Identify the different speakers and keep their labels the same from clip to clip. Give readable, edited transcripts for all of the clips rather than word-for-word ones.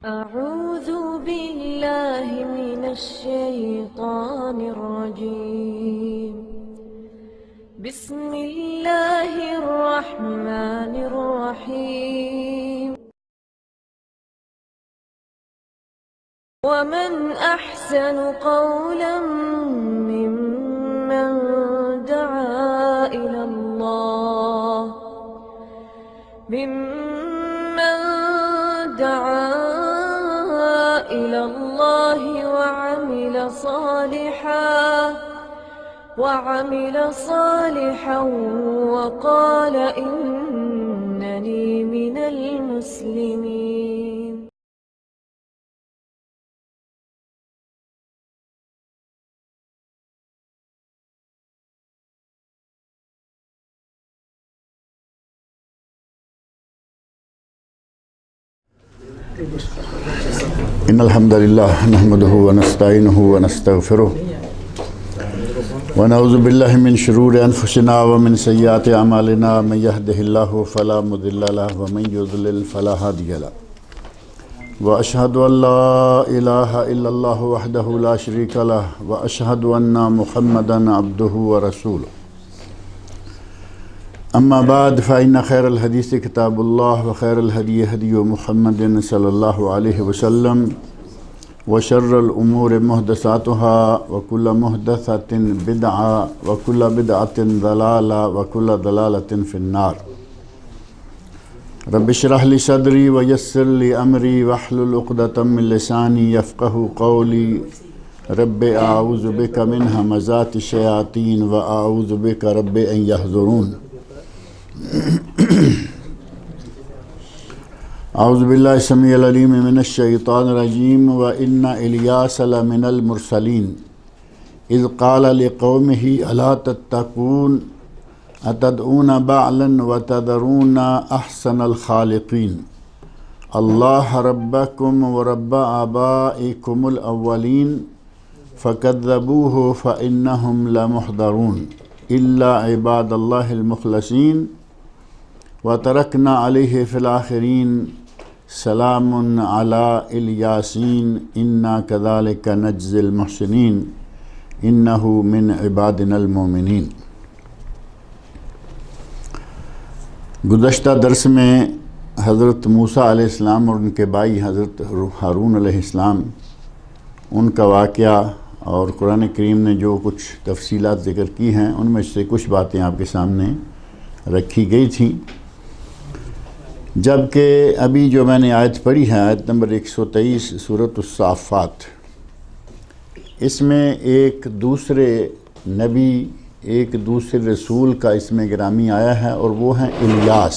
Speaker 1: أعوذ بالله من الشيطان الرجيم. بسم الله الرحمن الرحيم. ومن أحسن قولا ممن دعا إلى الله وعمل صالحا وقال إنني من المسلمين.
Speaker 2: إن الحمد لله نحمده ونستعينه ونستغفره ونعوذ بالله من شرور أنفسنا ومن سيئات أعمالنا من يهده الله فلا مضل له ومن يضلل فلا هادي له وأشهد أن لا إله إلا الله وحده لا شريك له وأشهد أن محمدا عبده ورسوله. أما بعد فإن خير الحديث كتاب الله وخير الهدي هدي محمد صلى الله عليه وسلم وشر الأمور محدثاتها وكل محدثة بدعة وكل بدعة ضلالة وكل ضلالة في النار. رب اشرح لي صدري ويسر لي أمري واحلل عقدة من لساني يفقهوا قولي. رب أعوذ بك من همزات الشياطين وأعوذ بك رب أن يحضرون. اعوذ باللہ السمیع العلیم من الشیطان الرجیم وإن الیاس لمن المرسلین اذ قال لقومه الا تتقون اتدعون بعلا وتذرون احسن الخالقین اللہ ربکم ورب آبائکم الاولین فکذبوه فإنهم لمحضرون الا عباد اللہ المخلصین وترکنا علیہ فی الآخرین سلام علی الیاسین انا کذالک نجزی المحسنین انہ من عبادنا المؤمنین. گزشتہ درس میں حضرت موسیٰ علیہ السلام اور ان کے بھائی حضرت ہارون علیہ السلام ان کا واقعہ اور قرآن کریم نے جو کچھ تفصیلات ذکر کی ہیں ان میں سے کچھ باتیں آپ کے سامنے رکھی گئی تھیں، جبکہ ابھی جو میں نے آیت پڑھی ہے آیت نمبر 123 سورۃ الصافات، اس میں ایک دوسرے نبی ایک دوسرے رسول کا اسم گرامی آیا ہے اور وہ ہیں الیاس،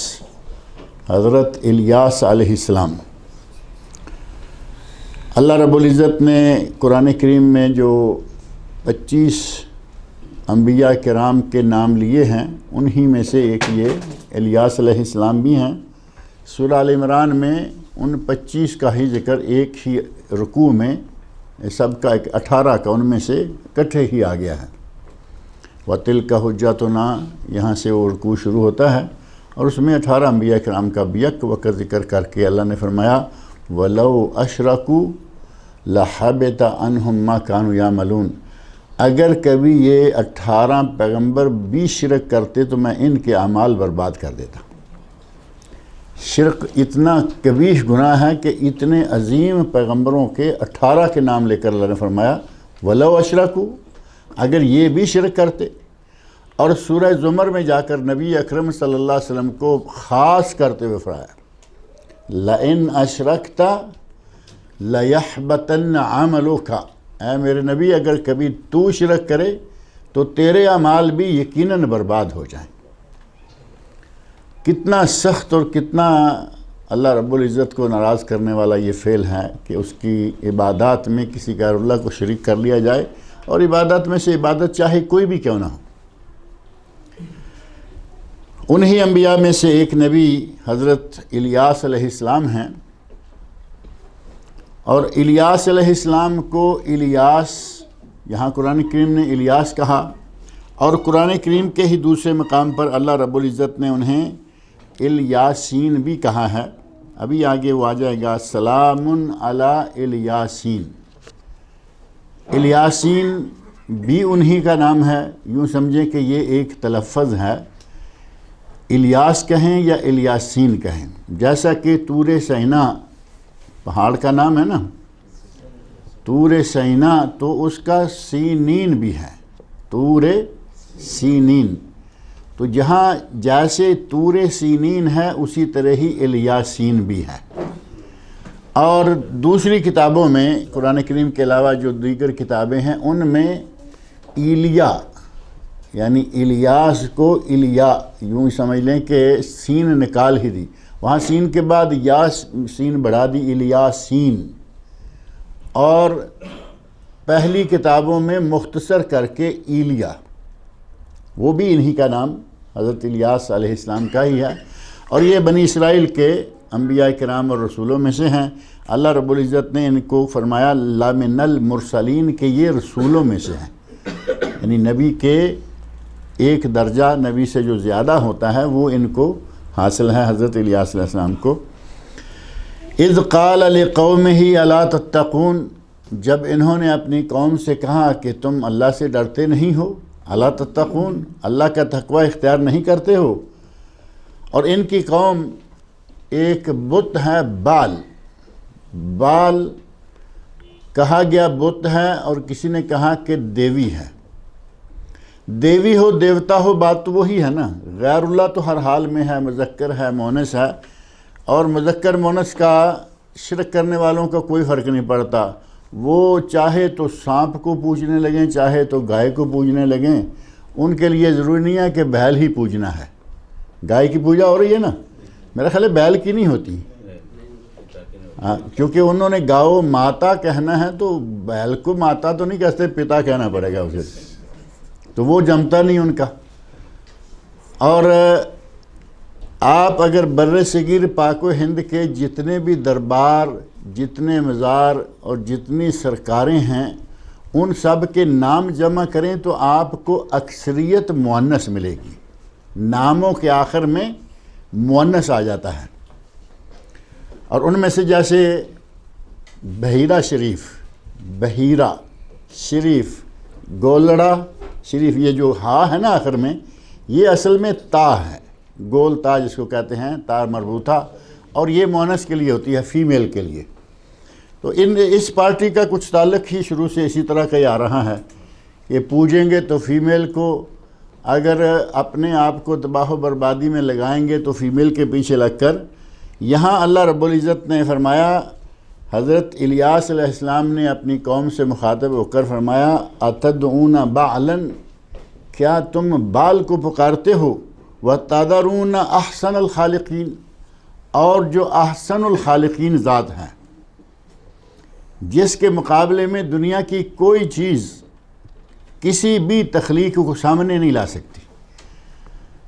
Speaker 2: حضرت الیاس علیہ السلام. اللہ رب العزت نے قرآن کریم میں جو 25 انبیاء کرام کے نام لیے ہیں انہی میں سے ایک یہ الیاس علیہ السلام بھی ہیں. سورہ آل عمران میں ان 25 کا ہی ذکر ایک ہی رکوع میں سب کا 18 کا ان میں سے اکٹھے ہی آ گیا ہے. وَتِلْكَ حُجَّتُنَا یہاں سے وہ رکوع شروع ہوتا ہے اور اس میں 18 انبیاء کرام کا بیک وقت ذکر کر کے اللہ نے فرمایا وَلَوْ أَشْرَكُوا لَحَبِطَ عَنْهُمْ مَا كَانُوا يَعْمَلُونَ، اگر کبھی یہ 18 پیغمبر بھی شرک کرتے تو میں ان کے اعمال برباد کر دیتا. شرک اتنا کبیح گناہ ہے کہ اتنے عظیم پیغمبروں کے 18 کے نام لے کر اللہ نے فرمایا وَلَوْ أَشْرَكُوا، اگر یہ بھی شرک کرتے. اور سورہ زمر میں جا کر نبی اکرم صلی اللہ علیہ وسلم کو خاص کرتے ہوئے فرمایا لَإِنْ أَشْرَكْتَ لَيَحْبَطَنَّ عَمَلُكَ، اے میرے نبی اگر کبھی تو شرک کرے تو تیرے اعمال بھی یقیناً برباد ہو جائیں. کتنا سخت اور کتنا اللہ رب العزت کو ناراض کرنے والا یہ فعل ہے کہ اس کی عبادات میں کسی غیر اللہ کو شریک کر لیا جائے، اور عبادت میں سے عبادت چاہے کوئی بھی کیوں نہ ہو. انہی انبیاء میں سے ایک نبی حضرت الیاس علیہ السلام ہیں، اور الیاس علیہ السلام کو الیاس یہاں قرآن کریم نے الیاس کہا، اور قرآن کریم کے ہی دوسرے مقام پر اللہ رب العزت نے انہیں الیاسین بھی کہا ہے. ابھی آگے وہ آ جائے گا، سلام علی الیاسین۔ الیاسین بھی انہی کا نام ہے، یوں سمجھیں کہ یہ ایک تلفظ ہے، الیاس کہیں یا الیاسین کہیں، جیسا کہ طور سینا پہاڑ کا نام ہے نا، طور سینا تو اس کا سینین بھی ہے، طور سینین، تو جہاں جیسے طور سینین ہے اسی طرح ہی الیاسین بھی ہے۔ اور دوسری کتابوں میں قرآن کریم کے علاوہ جو دیگر کتابیں ہیں ان میں ایلیا یعنی الیاس کو الیا یوں سمجھ لیں کہ سین نکال ہی دی، وہاں سین کے بعد یا سین بڑھا دی، الیاسین۔ اور پہلی کتابوں میں مختصر کر کے ایلیا، وہ بھی انہی کا نام حضرت الیاس علیہ السلام کا ہی ہے، اور یہ بنی اسرائیل کے انبیاء کرام اور رسولوں میں سے ہیں۔ اللہ رب العزت نے ان کو فرمایا لامن المرسلین، کہ یہ رسولوں میں سے ہیں، یعنی نبی کے ایک درجہ نبی سے جو زیادہ ہوتا ہے وہ ان کو حاصل ہے، حضرت الیاس علیہ السلام کو۔ اذ قال لقومہ الا تتقون، جب انہوں نے اپنی قوم سے کہا کہ تم اللہ سے ڈرتے نہیں ہو، الا تتقون، اللہ کا تقوی اختیار نہیں کرتے ہو۔ اور ان کی قوم ایک بت ہے بال، بال کہا گیا بت ہے، اور کسی نے کہا کہ دیوی ہے، دیوی ہو دیوتا ہو بات تو وہی ہے نا، غیر اللہ تو ہر حال میں ہے، مذکر ہے مونس ہے، اور مذکر مونس کا شرک کرنے والوں کا کوئی فرق نہیں پڑتا، وہ چاہے تو سانپ کو پوجنے لگیں چاہے تو گائے کو پوجنے لگیں، ان کے لیے ضروری نہیں ہے کہ بیل ہی پوجنا ہے۔ گائے کی پوجا ہو رہی ہے نا، میرا خیال ہے بیل کی نہیں ہوتی، کیونکہ انہوں نے گاؤ ماتا کہنا ہے تو بیل کو ماتا تو نہیں کہتے، پتا کہنا پڑے گا اسے، تو وہ جمتا نہیں ان کا۔ اور آپ اگر بر صغیر پاک و ہند کے جتنے بھی دربار، جتنے مزار اور جتنی سرکاریں ہیں ان سب کے نام جمع کریں تو آپ کو اکثریت مؤنث ملے گی، ناموں کے آخر میں مؤنث آ جاتا ہے۔ اور ان میں سے جیسے بحیرہ شریف، بحیرہ شریف، گولڑا شریف، یہ جو ہا ہے نا آخر میں، یہ اصل میں تا ہے، گول تا جس کو کہتے ہیں، تا مربوطہ، اور یہ مؤنث کے لیے ہوتی ہے، فیمیل کے لیے۔ تو اس پارٹی کا کچھ تعلق ہی شروع سے اسی طرح کا ہی آ رہا ہے کہ پوجیں گے تو فیمیل کو، اگر اپنے آپ کو تباہ و بربادی میں لگائیں گے تو فیمیل کے پیچھے لگ کر۔ یہاں اللہ رب العزت نے فرمایا، حضرت الیاس علیہ السلام نے اپنی قوم سے مخاطب ہو کر فرمایا، اتدعون بعلا، کیا تم بال کو پکارتے ہو، وتذرون احسن الخالقین، اور جو احسن الخالقین ذات ہیں، جس کے مقابلے میں دنیا کی کوئی چیز کسی بھی تخلیق کو سامنے نہیں لا سکتی۔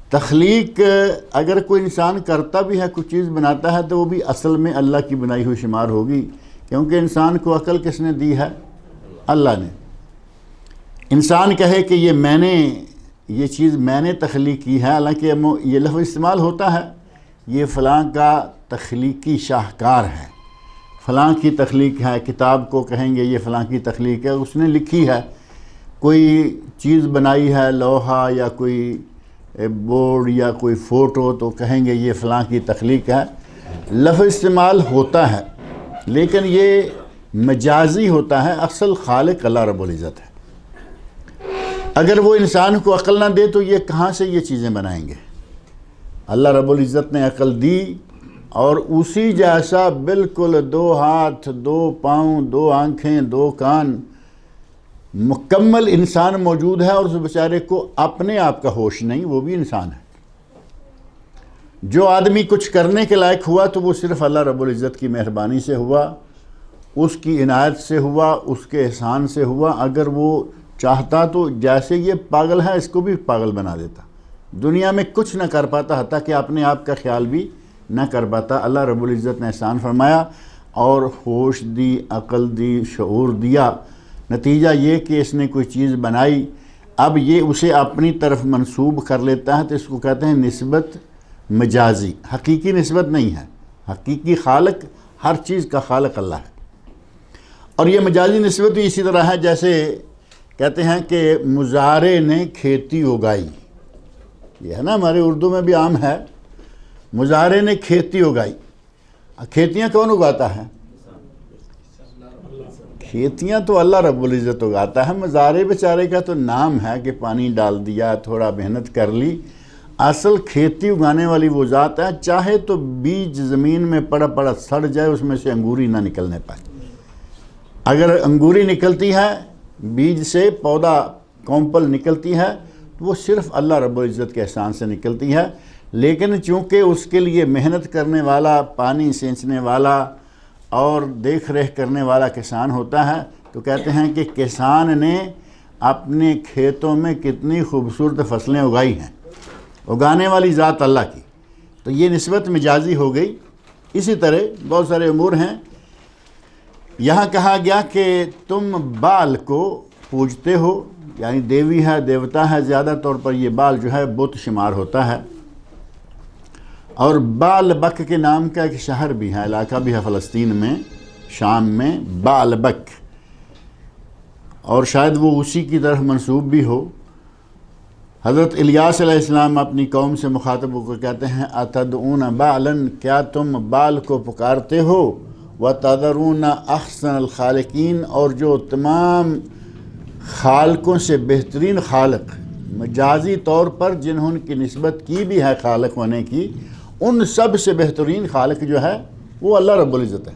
Speaker 2: تخلیق اگر کوئی انسان کرتا بھی ہے، کوئی چیز بناتا ہے، تو وہ بھی اصل میں اللہ کی بنائی ہوئی شمار ہوگی، کیونکہ انسان کو عقل کس نے دی ہے؟ اللہ نے۔ انسان کہے کہ یہ چیز میں نے تخلیق کی ہے، حالانکہ یہ لفظ استعمال ہوتا ہے، یہ فلاں کا تخلیقی شاہکار ہے، فلاں کی تخلیق ہے، کتاب کو کہیں گے یہ فلاں کی تخلیق ہے، اس نے لکھی ہے، کوئی چیز بنائی ہے، لوہا یا کوئی بورڈ یا کوئی فوٹو، تو کہیں گے یہ فلاں کی تخلیق ہے۔ لفظ استعمال ہوتا ہے لیکن یہ مجازی ہوتا ہے، اصل خالق اللہ رب العزت ہے۔ اگر وہ انسان کو عقل نہ دے تو یہ کہاں سے یہ چیزیں بنائیں گے؟ اللہ رب العزت نے عقل دی، اور اسی جیسا بالکل 2 ہاتھ 2 پاؤں 2 آنکھیں 2 کان مکمل انسان موجود ہے، اور اس بیچارے کو اپنے آپ کا ہوش نہیں، وہ بھی انسان ہے۔ جو آدمی کچھ کرنے کے لائق ہوا تو وہ صرف اللہ رب العزت کی مہربانی سے ہوا، اس کی عنایت سے ہوا، اس کے احسان سے ہوا۔ اگر وہ چاہتا تو جیسے یہ پاگل ہے اس کو بھی پاگل بنا دیتا، دنیا میں کچھ نہ کر پاتا، حتیٰ کہ اپنے آپ کا خیال بھی نہ کر پاتا۔ اللہ رب العزت نے احسان فرمایا اور ہوش دی، عقل دی، شعور دیا۔ نتیجہ یہ کہ اس نے کوئی چیز بنائی، اب یہ اسے اپنی طرف منسوب کر لیتا ہے، تو اس کو کہتے ہیں نسبت مجازی، حقیقی نسبت نہیں ہے، حقیقی خالق، ہر چیز کا خالق اللہ ہے۔ اور یہ مجازی نسبت بھی اسی طرح ہے جیسے کہتے ہیں کہ مزارع نے کھیتی اگائی، یہ ہے نا ہمارے اردو میں بھی عام ہے، مزارع نے کھیتی اگائی۔ کھیتیاں کون اگاتا ہے؟ کھیتیاں تو اللہ رب العزت اگاتا ہے، مزارع بیچارے کا تو نام ہے کہ پانی ڈال دیا، تھوڑا محنت کر لی، اصل کھیتی اگانے والی وہ ذات ہے۔ چاہے تو بیج زمین میں پڑا پڑا سڑ جائے، اس میں سے انگوری نہ نکلنے پائے، اگر انگوری نکلتی ہے، بیج سے پودا کومپل نکلتی ہے، تو وہ صرف اللہ رب العزت کے احسان سے نکلتی ہے۔ لیکن چونکہ اس کے لیے محنت کرنے والا، پانی سینچنے والا اور دیکھ ریکھ کرنے والا کسان ہوتا ہے، تو کہتے ہیں کہ کسان نے اپنے کھیتوں میں کتنی خوبصورت فصلیں اگائی ہیں، اگانے والی ذات اللہ کی۔ تو یہ نسبت مجازی ہو گئی۔ اسی طرح بہت سارے امور ہیں۔ یہاں کہا گیا کہ تم بال کو پوجتے ہو، یعنی دیوی ہے، دیوتا ہے، زیادہ طور پر یہ بال جو ہے بت شمار ہوتا ہے۔ اور بال بک کے نام کا ایک شہر بھی ہے، علاقہ بھی ہے فلسطین میں، شام میں، بال بک، اور شاید وہ اسی کی طرف منسوب بھی ہو۔ حضرت الیاس علیہ السلام اپنی قوم سے مخاطب ہو کر کہتے ہیں اتدعون بالا، کیا تم بال کو پکارتے ہو، وتذرون احسن الخالقین، اور جو تمام خالقوں سے بہترین خالق، مجازی طور پر جنہوں کی نسبت کی بھی ہے خالق ہونے کی، ان سب سے بہترین خالق جو ہے وہ اللہ رب العزت ہے۔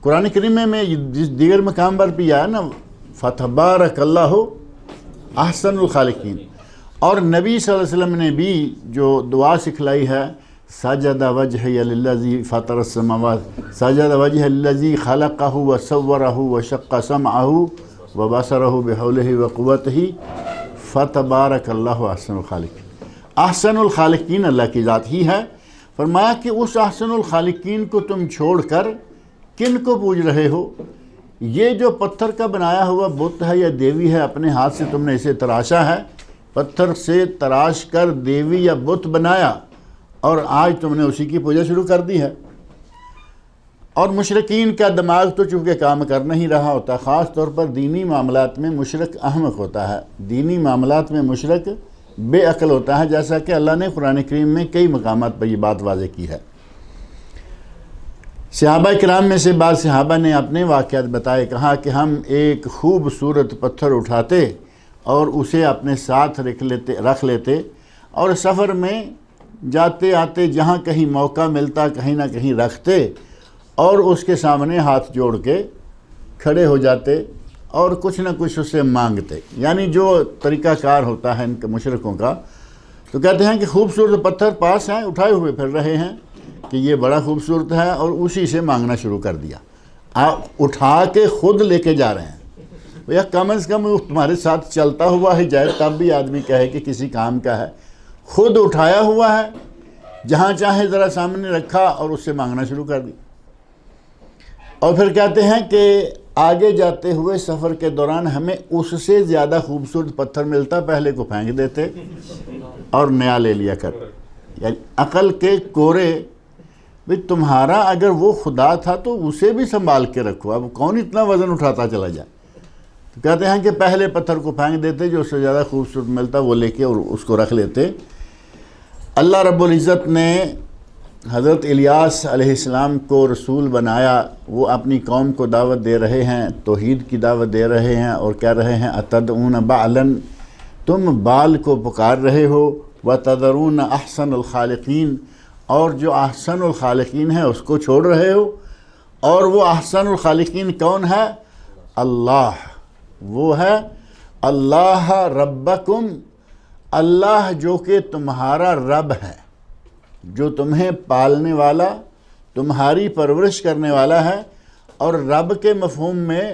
Speaker 2: قرآن کریم میں جس دیگر مقام پر بھی آیا نا، فتبارک اللہ احسن الخالقین، اور نبی صلی اللہ علیہ وسلم نے بھی جو دعا سکھلائی ہے، سجد وجہی للذی فطر السماوات، سجد وجہ الذی خلقہ وصورہ وشق سمعہ وبصرہ بحولہ وقوتہ فتبارک اللہ احسن الخالقین۔ احسن الخالقین اللہ کی ذات ہی ہے۔ فرمایا کہ اس احسن الخالقین کو تم چھوڑ کر کن کو پوج رہے ہو؟ یہ جو پتھر کا بنایا ہوا بت ہے یا دیوی ہے، اپنے ہاتھ سے تم نے اسے تراشا ہے، پتھر سے تراش کر دیوی یا بت بنایا، اور آج تم نے اسی کی پوجا شروع کر دی ہے۔ اور مشرکین کا دماغ تو چونکہ کام کر نہیں رہا ہوتا، خاص طور پر دینی معاملات میں مشرک احمق ہوتا ہے، دینی معاملات میں مشرک بے عقل ہوتا ہے، جیسا کہ اللہ نے قرآن کریم میں کئی مقامات پر یہ بات واضح کی ہے۔ صحابہ کرام میں سے بعض صحابہ نے اپنے واقعات بتائے، کہا کہ ہم ایک خوبصورت پتھر اٹھاتے اور اسے اپنے ساتھ رکھ لیتے، اور سفر میں جاتے آتے جہاں کہیں موقع ملتا کہیں نہ کہیں رکھتے، اور اس کے سامنے ہاتھ جوڑ کے کھڑے ہو جاتے اور کچھ نہ کچھ اس سے مانگتے، یعنی جو طریقہ کار ہوتا ہے ان کے مشرکوں کا۔ تو کہتے ہیں کہ خوبصورت پتھر پاس ہیں، اٹھائے ہوئے پھر رہے ہیں کہ یہ بڑا خوبصورت ہے، اور اسی سے مانگنا شروع کر دیا، اٹھا کے خود لے کے جا رہے ہیں۔ یا کم از کم وہ تمہارے ساتھ چلتا ہوا ہی جائے، تب بھی آدمی کہے کہ کسی کام کا ہے، خود اٹھایا ہوا ہے، جہاں چاہے ذرا سامنے رکھا اور اس سے مانگنا شروع کر دی۔ اور پھر کہتے ہیں کہ آگے جاتے ہوئے سفر کے دوران ہمیں اس سے زیادہ خوبصورت پتھر ملتا، پہلے کو پھینک دیتے اور نیا لے لیا کر۔ یعنی عقل کے کورے، بھئی تمہارا اگر وہ خدا تھا تو اسے بھی سنبھال کے رکھو، اب کون اتنا وزن اٹھاتا چلا جائے۔ تو کہتے ہیں کہ پہلے پتھر کو پھینک دیتے، جو اس سے زیادہ خوبصورت ملتا وہ لے کے اور اس کو رکھ لیتے۔ اللہ رب العزت نے حضرت الیاس علیہ السلام کو رسول بنایا، وہ اپنی قوم کو دعوت دے رہے ہیں، توحید کی دعوت دے رہے ہیں، اور کہہ رہے ہیں اتدعون بالا، تم بال کو پکار رہے ہو، وتذرون احسن الخالقین، اور جو احسن الخالقین ہے اس کو چھوڑ رہے ہو۔ اور وہ احسن الخالقین کون ہے؟ اللہ، وہ ہے اللہ ربکم، اللہ جو کہ تمہارا رب ہے، جو تمہیں پالنے والا، تمہاری پرورش کرنے والا ہے، اور رب کے مفہوم میں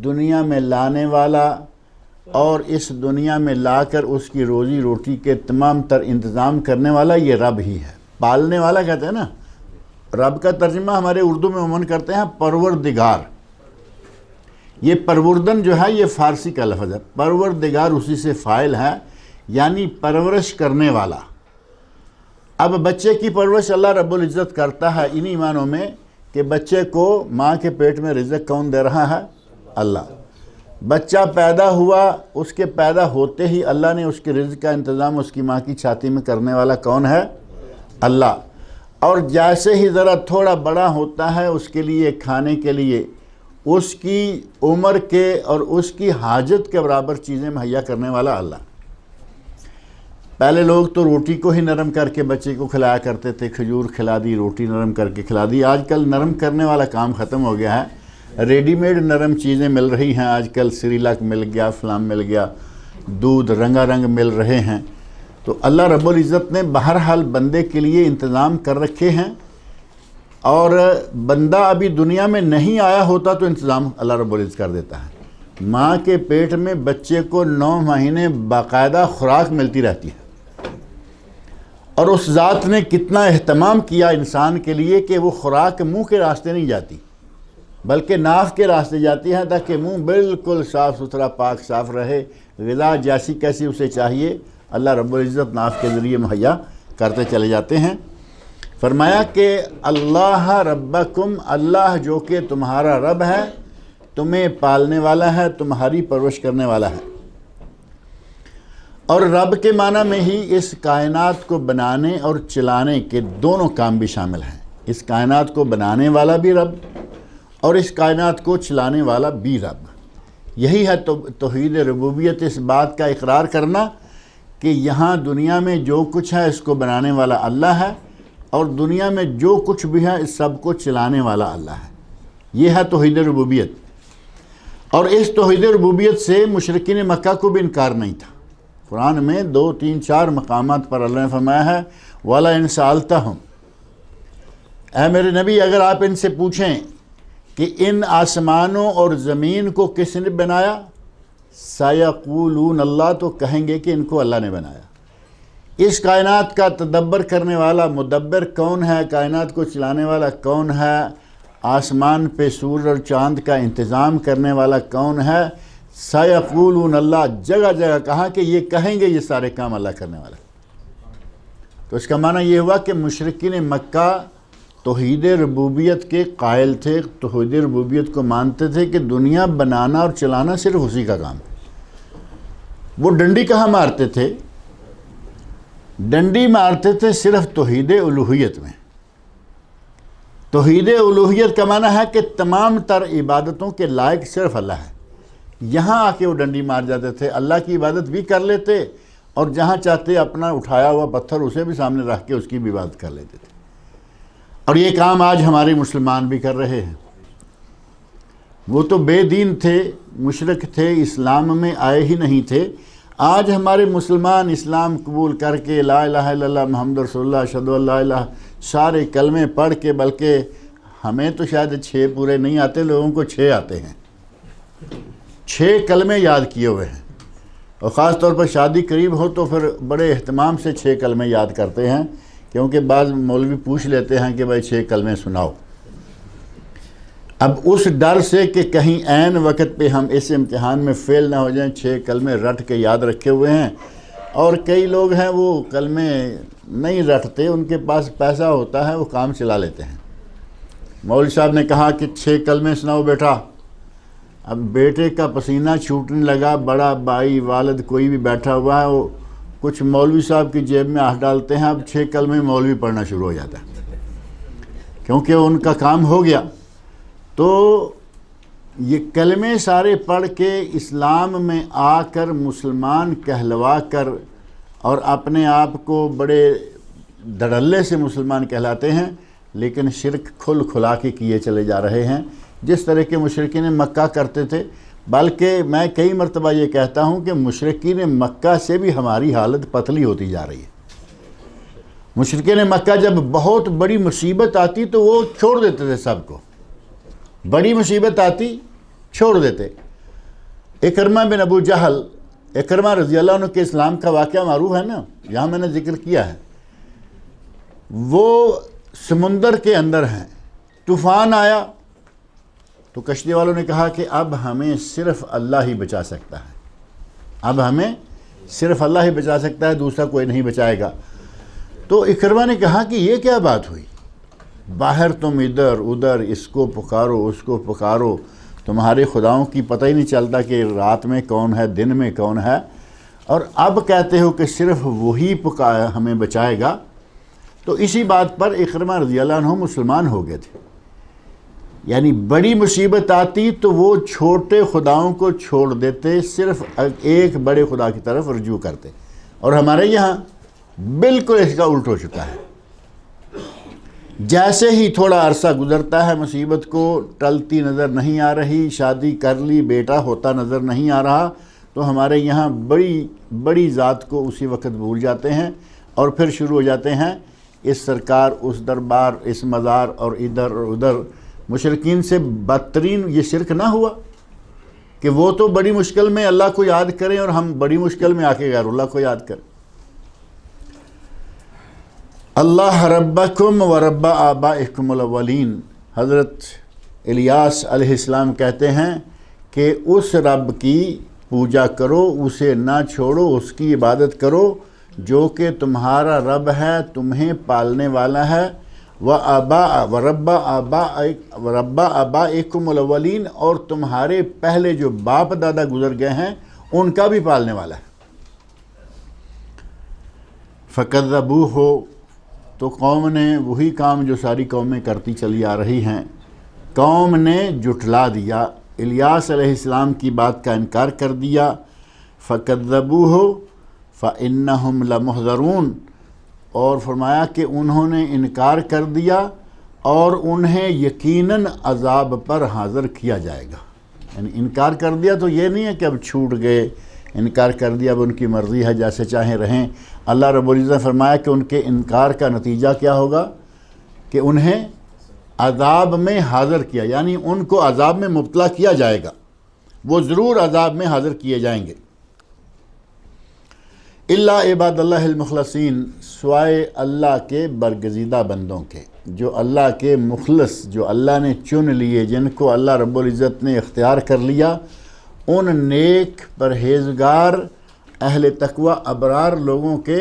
Speaker 2: دنیا میں لانے والا، اور اس دنیا میں لا کر اس کی روزی روٹی کے تمام تر انتظام کرنے والا یہ رب ہی ہے۔ پالنے والا کہتے ہیں نا، رب کا ترجمہ ہمارے اردو میں عموماً کرتے ہیں پروردگار۔ یہ پروردن جو ہے یہ فارسی کا لفظ ہے، پروردگار اسی سے فاعل ہے، یعنی پرورش کرنے والا۔ اب بچے کی پرورش اللہ رب العزت کرتا ہے انہی معنوں میں کہ بچے کو ماں کے پیٹ میں رزق کون دے رہا ہے؟ اللہ۔ بچہ پیدا ہوا، اس کے پیدا ہوتے ہی اللہ نے اس کے رزق کا انتظام اس کی ماں کی چھاتی میں کرنے والا کون ہے؟ اللہ۔ اور جیسے ہی ذرا تھوڑا بڑا ہوتا ہے اس کے لیے کھانے کے لیے اس کی عمر کے اور اس کی حاجت کے برابر چیزیں مہیا کرنے والا اللہ۔ پہلے لوگ تو روٹی کو ہی نرم کر کے بچے کو کھلایا کرتے تھے، کھجور کھلا دی، روٹی نرم کر کے کھلا دی۔ آج کل نرم کرنے والا کام ختم ہو گیا ہے، ریڈی میڈ نرم چیزیں مل رہی ہیں۔ آج کل سریلک مل گیا، فلام مل گیا، دودھ رنگا رنگ مل رہے ہیں۔ تو اللہ رب العزت نے بہرحال بندے کے لیے انتظام کر رکھے ہیں، اور بندہ ابھی دنیا میں نہیں آیا ہوتا تو انتظام اللہ رب العزت کر دیتا ہے۔ ماں کے پیٹ میں بچے کو 9 مہینے باقاعدہ خوراک ملتی رہتی ہے، اور اس ذات نے کتنا اہتمام کیا انسان کے لیے کہ وہ خوراک منہ کے راستے نہیں جاتی بلکہ ناف کے راستے جاتی ہے، تاکہ منہ بالکل صاف ستھرا پاک صاف رہے۔ غذا جیسی کیسی اسے چاہیے اللہ رب العزت ناف کے ذریعے مہیا کرتے چلے جاتے ہیں۔ فرمایا کہ اللہ ربکم، اللہ جو کہ تمہارا رب ہے، تمہیں پالنے والا ہے، تمہاری پرورش کرنے والا ہے۔ اور رب کے معنی میں ہی اس کائنات کو بنانے اور چلانے کے دونوں کام بھی شامل ہیں۔ اس کائنات کو بنانے والا بھی رب اور اس کائنات کو چلانے والا بھی رب۔ یہی ہے توحید ربوبیت، اس بات کا اقرار کرنا کہ یہاں دنیا میں جو کچھ ہے اس کو بنانے والا اللہ ہے، اور دنیا میں جو کچھ بھی ہے اس سب کو چلانے والا اللہ ہے۔ یہ ہے توحید ربوبیت۔ اور اس توحید ربوبیت سے مشرکین مکہ کو بھی انکار نہیں تھا۔ قرآن میں 2 3 4 مقامات پر اللہ نے فرمایا ہے وَلَا إِن سَأَلْتَهُمْ، اے میرے نبی اگر آپ ان سے پوچھیں کہ ان آسمانوں اور زمین کو کس نے بنایا، سَيَقُولُونَ اللَّهُ، تو کہیں گے کہ ان کو اللہ نے بنایا۔ اس کائنات کا تدبر کرنے والا مدبر کون ہے، کائنات کو چلانے والا کون ہے، آسمان پہ سورج اور چاند کا انتظام کرنے والا کون ہے، سَيَقُولُونَ اللَّهُ، جگہ جگہ کہا کہ یہ کہیں گے یہ سارے کام اللہ کرنے والا۔ تو اس کا معنی یہ ہوا کہ مشرکین مکہ توحید ربوبیت کے قائل تھے، توحید ربوبیت کو مانتے تھے کہ دنیا بنانا اور چلانا صرف اسی کا کام ہے۔ وہ ڈنڈی کہاں مارتے تھے؟ ڈنڈی مارتے تھے صرف توحید الوہیت میں۔ توحید الوہیت کا معنی ہے کہ تمام تر عبادتوں کے لائق صرف اللہ ہے۔ یہاں آ کے وہ ڈنڈی مار جاتے تھے، اللہ کی عبادت بھی کر لیتے، اور جہاں چاہتے اپنا اٹھایا ہوا پتھر اسے بھی سامنے رکھ کے اس کی بھی عبادت کر لیتے تھے۔ اور یہ کام آج ہمارے مسلمان بھی کر رہے ہیں۔ وہ تو بے دین تھے، مشرک تھے، اسلام میں آئے ہی نہیں تھے۔ آج ہمارے مسلمان اسلام قبول کر کے لا الہ الا اللہ محمد رسول اللہ اشہد ان لا الہ سارے کلمے پڑھ کے، بلکہ ہمیں تو شاید 6 پورے نہیں آتے، لوگوں کو 6 آتے ہیں، 6 کلمے یاد کیے ہوئے ہیں، اور خاص طور پر شادی قریب ہو تو پھر بڑے اہتمام سے 6 کلمے یاد کرتے ہیں، کیونکہ بعض مولوی پوچھ لیتے ہیں کہ بھائی 6 کلمے سناؤ۔ اب اس ڈر سے کہ کہیں عین وقت پہ ہم اس امتحان میں فیل نہ ہو جائیں، 6 کلمے رٹ کے یاد رکھے ہوئے ہیں۔ اور کئی لوگ ہیں وہ کلمے نہیں رٹتے، ان کے پاس پیسہ ہوتا ہے وہ کام چلا لیتے ہیں۔ مولوی صاحب نے کہا کہ 6 کلمے سناؤ بیٹا، اب بیٹے کا پسینہ چھوٹنے لگا، بڑا بھائی والد کوئی بھی بیٹھا ہوا ہے، وہ کچھ مولوی صاحب کی جیب میں ہاتھ ڈالتے ہیں، اب 6 کلمے مولوی پڑھنا شروع ہو جاتا ہے کیونکہ ان کا کام ہو گیا۔ تو یہ کلمے سارے پڑھ کے اسلام میں آ کر مسلمان کہلوا کر اور اپنے آپ کو بڑے دھڑلے سے مسلمان کہلاتے ہیں، لیکن شرک کھل کھلا کے کیے چلے جا رہے ہیں جس طرح کے مشرکین مکہ کرتے تھے۔ بلکہ میں کئی مرتبہ یہ کہتا ہوں کہ مشرکین مکہ سے بھی ہماری حالت پتلی ہوتی جا رہی ہے۔ مشرکین مکہ جب بہت بڑی مصیبت آتی تو وہ چھوڑ دیتے تھے سب کو، بڑی مصیبت آتی چھوڑ دیتے۔ اکرمہ بن ابو جہل، اکرمہ رضی اللہ عنہ کے اسلام کا واقعہ معروف ہے نا، یہاں میں نے ذکر کیا ہے۔ وہ سمندر کے اندر ہیں، طوفان آیا تو کشتی والوں نے کہا کہ اب ہمیں صرف اللہ ہی بچا سکتا ہے، اب ہمیں صرف اللہ ہی بچا سکتا ہے، دوسرا کوئی نہیں بچائے گا۔ تو اکرمہ نے کہا کہ یہ کیا بات ہوئی، باہر تم ادھر ادھر اس کو پکارو اس کو پکارو، تمہارے خداؤں کی پتہ ہی نہیں چلتا کہ رات میں کون ہے دن میں کون ہے، اور اب کہتے ہو کہ صرف وہی ہمیں بچائے گا۔ تو اسی بات پر اکرمہ رضی اللہ عنہ مسلمان ہو گئے تھے، یعنی بڑی مصیبت آتی تو وہ چھوٹے خداؤں کو چھوڑ دیتے، صرف ایک بڑے خدا کی طرف رجوع کرتے، اور ہمارے یہاں بالکل اس کا الٹ ہو چکا ہے۔ جیسے ہی تھوڑا عرصہ گزرتا ہے مصیبت کو ٹلتی نظر نہیں آ رہی، شادی کر لی بیٹا ہوتا نظر نہیں آ رہا، تو ہمارے یہاں بڑی ذات کو اسی وقت بھول جاتے ہیں، اور پھر شروع ہو جاتے ہیں اس سرکار اس دربار اس مزار اور ادھر اور ادھر۔ مشرکین سے بدترین یہ شرک نہ ہوا کہ وہ تو بڑی مشکل میں اللہ کو یاد کریں اور ہم بڑی مشکل میں آ کے غیر اللہ کو یاد کریں۔ اللہ ربکم و رب آبائکم الاولین، حضرت الیاس علیہ السلام کہتے ہیں کہ اس رب کی پوجا کرو، اسے نہ چھوڑو، اس کی عبادت کرو جو کہ تمہارا رب ہے، تمہیں پالنے والا ہے، رب آبائکم الاولین، اور تمہارے پہلے جو باپ دادا گزر گئے ہیں ان کا بھی پالنے والا ہے۔ فَكَذَّبُوهُ، تو قوم نے وہی کام جو ساری قومیں کرتی چلی آ رہی ہیں، قوم نے جھٹلا دیا، الیاس علیہ السلام کی بات کا انکار کر دیا۔ فَكَذَّبُوهُ فَإِنَّهُمْ لَمُحْضَرُونَ، اور فرمایا کہ انہوں نے انکار کر دیا اور انہیں یقیناً عذاب پر حاضر کیا جائے گا۔ یعنی انکار کر دیا تو یہ نہیں ہے کہ اب چھوٹ گئے، انکار کر دیا اب ان کی مرضی ہے جیسے چاہیں رہیں۔ اللہ رب العزت نے فرمایا کہ ان کے انکار کا نتیجہ کیا ہوگا کہ انہیں عذاب میں حاضر کیا، یعنی ان کو عذاب میں مبتلا کیا جائے گا، وہ ضرور عذاب میں حاضر کیے جائیں گے۔ الا عباد اللہ المخلصین، سوائے اللہ کے برگزیدہ بندوں کے، جو اللہ کے مخلص، جو اللہ نے چن لیے، جن کو اللہ رب العزت نے اختیار کر لیا، ان نیک پرہیزگار اہل تقوی ابرار لوگوں کے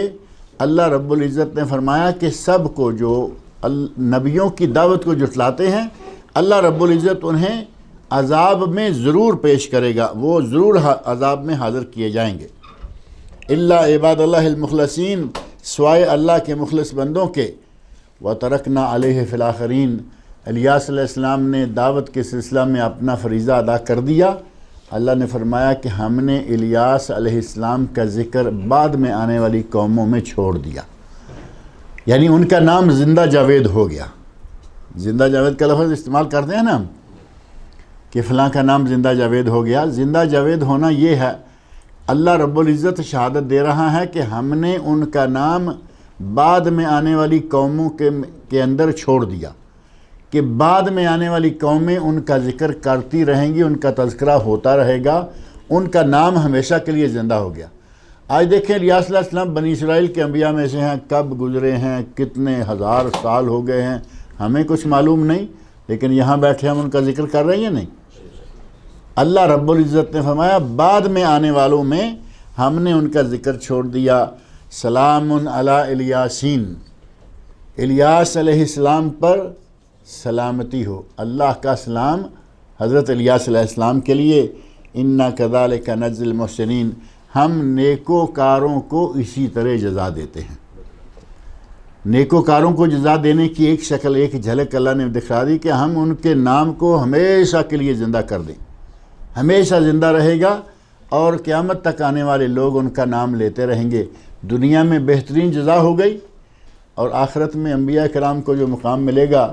Speaker 2: اللہ رب العزت نے فرمایا کہ سب کو جو نبیوں کی دعوت کو جھٹلاتے ہیں اللہ رب العزت انہیں عذاب میں ضرور پیش کرے گا، وہ ضرور عذاب میں حاضر کیے جائیں گے۔ الا عباد اللہ المخلصین، سوائے اللہ کے مخلص بندوں کے۔ وَتَرَكْنَا عَلَيْهِ فِي الْآخِرِينَ، الیاس علیہ السلام نے دعوت کے سلسلہ میں اپنا فریضہ ادا کر دیا۔ اللہ نے فرمایا کہ ہم نے الیاس علیہ السلام کا ذکر بعد میں آنے والی قوموں میں چھوڑ دیا، یعنی ان کا نام زندہ جاوید ہو گیا۔ زندہ جاوید کا لفظ استعمال کرتے ہیں نا ہم کہ فلاں کا نام زندہ جاوید ہو گیا۔ زندہ جاوید ہونا یہ ہے، اللہ رب العزت شہادت دے رہا ہے کہ ہم نے ان کا نام بعد میں آنے والی قوموں کے اندر چھوڑ دیا، کہ بعد میں آنے والی قومیں ان کا ذکر کرتی رہیں گی، ان کا تذکرہ ہوتا رہے گا، ان کا نام ہمیشہ کے لیے زندہ ہو گیا۔ آج دیکھیں الیاس علیہ السلام بنی اسرائیل کے انبیاء میں سے ہیں، کب گزرے ہیں، کتنے ہزار سال ہو گئے ہیں، ہمیں کچھ معلوم نہیں، لیکن یہاں بیٹھے ہم ان کا ذکر کر رہے ہیں نہیں۔ اللہ رب العزت نے فرمایا بعد میں آنے والوں میں ہم نے ان کا ذکر چھوڑ دیا۔ سلام علی الیاسین، الیاس علیہ السلام پر سلامتی ہو، اللہ کا سلام حضرت الیاس علیہ السلام کے لیے۔ انا کذالک نجزی المحسنین، ہم نیکوکاروں کو اسی طرح جزا دیتے ہیں۔ نیکوکاروں کو جزا دینے کی ایک شکل، ایک جھلک اللہ نے دکھا دی کہ ہم ان کے نام کو ہمیشہ کے لیے زندہ کر دیں، ہمیشہ زندہ رہے گا اور قیامت تک آنے والے لوگ ان کا نام لیتے رہیں گے۔ دنیا میں بہترین جزا ہو گئی، اور آخرت میں انبیاء کرام کو جو مقام ملے گا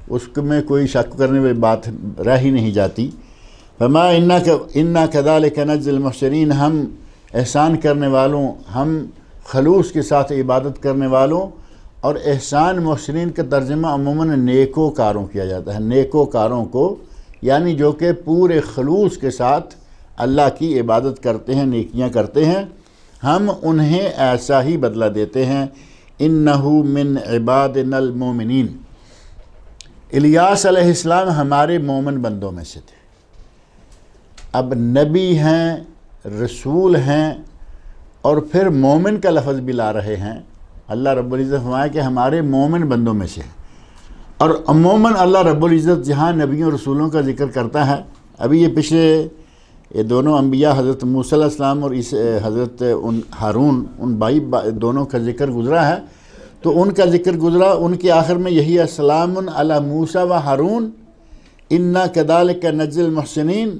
Speaker 2: اس میں کوئی شک کرنے والی بات رہ ہی نہیں جاتی۔ فما انا کذالک نجزی المحسنین، ہم احسان کرنے والوں، ہم خلوص کے ساتھ عبادت کرنے والوں، اور احسان محسنین کا ترجمہ عموماً نیکوکاروں کیا جاتا ہے، نیکوکاروں کو، یعنی جو کہ پورے خلوص کے ساتھ اللہ کی عبادت کرتے ہیں، نیکیاں کرتے ہیں، ہم انہیں ایسا ہی بدلہ دیتے ہیں۔ انہ من عبادنا المومنین، الیاس علیہ السلام ہمارے مومن بندوں میں سے تھے۔ اب نبی ہیں، رسول ہیں، اور پھر مومن کا لفظ بھی لا رہے ہیں، اللہ رب العزت فرمایا کہ ہمارے مومن بندوں میں سے ہے۔ اور عموماً اللہ رب العزت جہاں نبیوں رسولوں کا ذکر کرتا ہے، ابھی یہ پچھلے یہ دونوں انبیاء حضرت موسیٰ علیہ السلام اور حضرت ہارون، ان دونوں کا ذکر گزرا ہے، تو ان کا ذکر گزرا، ان کے آخر میں یہی ہے، سلام علی موسیٰ و ہارون انا کذالک نجزی المحسنین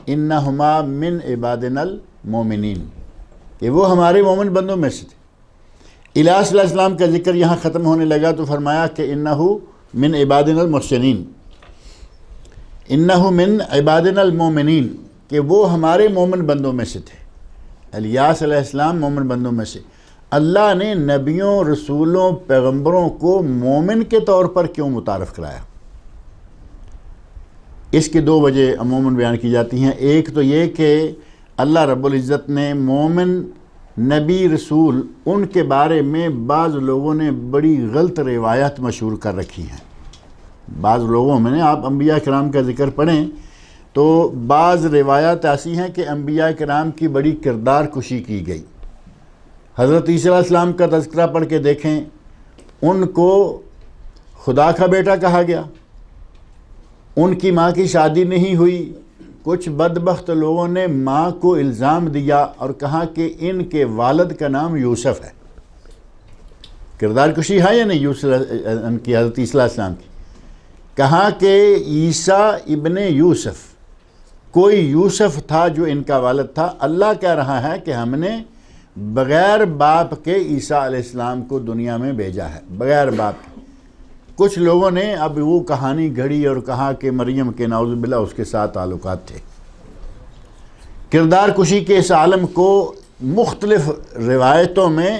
Speaker 2: انہما من عبادنا المومنین، کہ وہ ہمارے مومن بندوں میں سے تھے۔ الیاس علیہ السلام کا ذکر یہاں ختم ہونے لگا تو فرمایا کہ انہو من عبادنا المحسنین، انہو من عبادنا المومنین، کہ وہ ہمارے مومن بندوں میں سے تھے۔ الیاس علیہ السلام مومن بندوں میں سے۔ اللہ نے نبیوں، رسولوں، پیغمبروں کو مومن کے طور پر کیوں متعارف کرایا؟ اس کی دو وجہ عموماً بیان کی جاتی ہیں۔ ایک تو یہ کہ اللہ رب العزت نے مومن نبی رسول ان کے بارے میں بعض لوگوں نے بڑی غلط روایات مشہور کر رکھی ہیں۔ بعض لوگوں میں نے آپ انبیاء کرام کا ذکر پڑھیں تو بعض روایات ایسی ہیں کہ انبیاء کرام کی بڑی کردار کشی کی گئی۔ حضرت عیسیٰ علیہ السلام کا تذکرہ پڑھ کے دیکھیں، ان کو خدا کا بیٹا کہا گیا، ان کی ماں کی شادی نہیں ہوئی۔ کچھ بدبخت لوگوں نے ماں کو الزام دیا اور کہا کہ ان کے والد کا نام یوسف ہے۔ کردار کشی ہے یا نہیں ان کی حضرت عیسیٰ علیہ السلام کی؟ کہا کہ عیسیٰ ابن یوسف، کوئی یوسف تھا جو ان کا والد تھا۔ اللہ کہہ رہا ہے کہ ہم نے بغیر باپ کے عیسیٰ علیہ السلام کو دنیا میں بھیجا ہے، بغیر باپ کے۔ کچھ لوگوں نے اب وہ کہانی گھڑی اور کہا کہ مریم کے نعوذ باللہ اس کے ساتھ تعلقات تھے۔ کردار کشی کے اس عالم کو مختلف روایتوں میں،